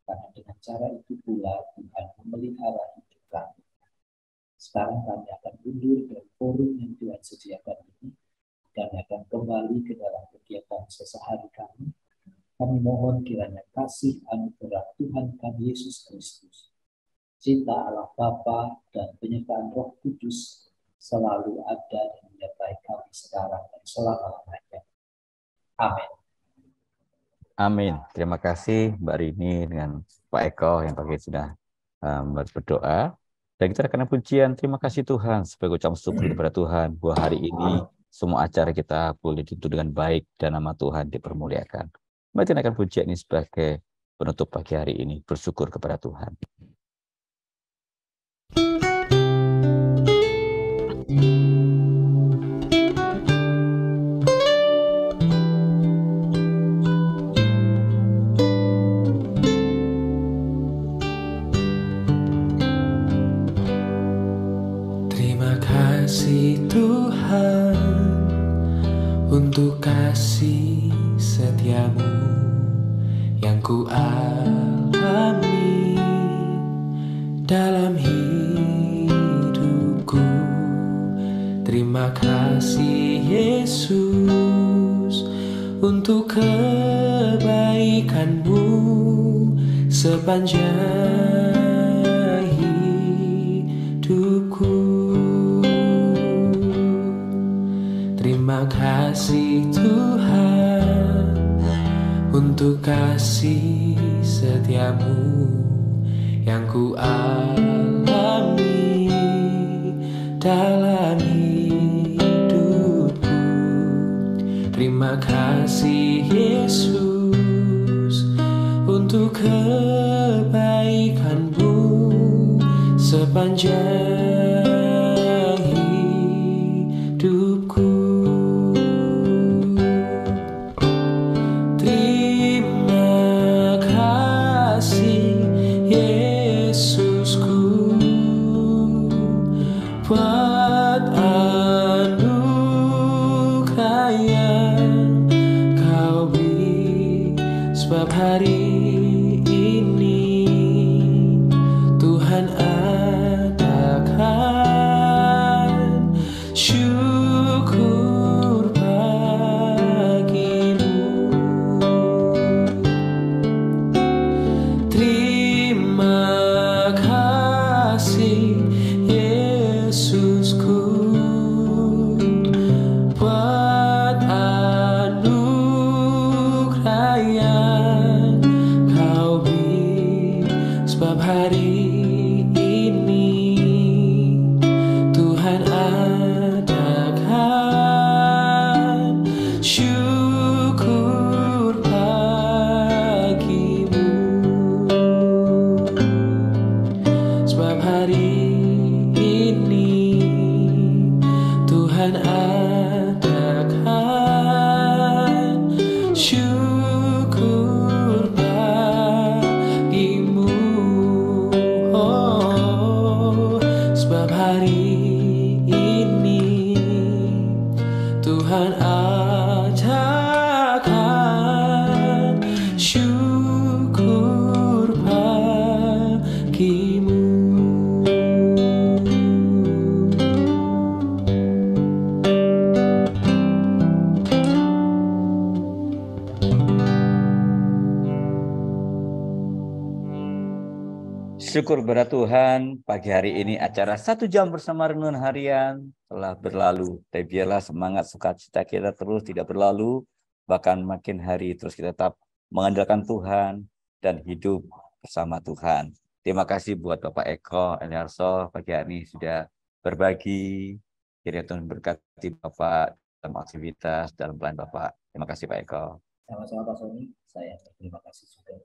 karena dengan cara itu pula Tuhan memelihara hidup kami. Sekarang kami akan mundur dari forum yang Tuhan sediakan ini dan akan kembali ke dalam kegiatan sehari kami. Kami mohon kiranya kasih anugerah Tuhan kami Yesus Kristus, cinta Allah Bapa dan penyertaan Roh Kudus selalu ada dan menyertai kami sekarang dan selama-lamanya. Amin. Amin. Terima kasih Mbak Rini dengan Pak Eko yang pagi sudah berdoa. Dan kita rekan pujian, terima kasih Tuhan sebagai ucapan syukur kepada Tuhan bahwa hari ini semua acara kita boleh ditutup dengan baik dan nama Tuhan dipermuliakan. Mari kita akan pujian ini sebagai penutup pagi hari ini, bersyukur kepada Tuhan. Terima kasih Tuhan untuk kasih setiamu yang ku alami dalam hidupku. Terima kasih Yesus untuk kebaikan-Mu sepanjang hidupku. Terima kasih Tuhan untuk kasih setiamu yang ku alami dalam hidupku. Terima kasih Yesus untuk kebaikan-Mu sepanjang hidupku. Terima kasih Yesusku buat anugerah yang Kau beri, sebab hari ini Tuhan adakan syukur bagimu. Terima kasih Yesusku buat anugerah yang Kau beri, sebab hari ini Tuhan adakan syukur bagimu. Sebab hari ini Tuhan adakan syukur bagimu. Oh, sebab hari ini Tuhan adakan syukur bagimu. Syukur kepada Tuhan, pagi hari ini acara 1 jam bersama renungan harian telah berlalu. Tapi biarlah semangat sukacita kita terus tidak berlalu, bahkan makin hari terus kita tetap mengandalkan Tuhan dan hidup bersama Tuhan. Terima kasih buat Bapak Eko Eliarso pagi hari ini sudah berbagi. Kiranya Tuhan berkati Bapak dalam aktivitas, dalam pelayanan Bapak. Terima kasih Pak Eko. Sama-sama Pak Sony, saya terima kasih juga.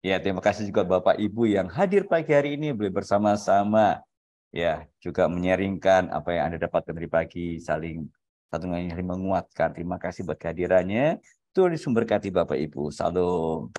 Ya, terima kasih juga Bapak Ibu yang hadir pagi hari ini boleh bersama-sama ya juga menyaringkan apa yang Anda dapatkan dari pagi, saling satu dengan yang lain menguatkan. Terima kasih buat kehadirannya. Tuhan Yesus memberkati Bapak Ibu. Salam.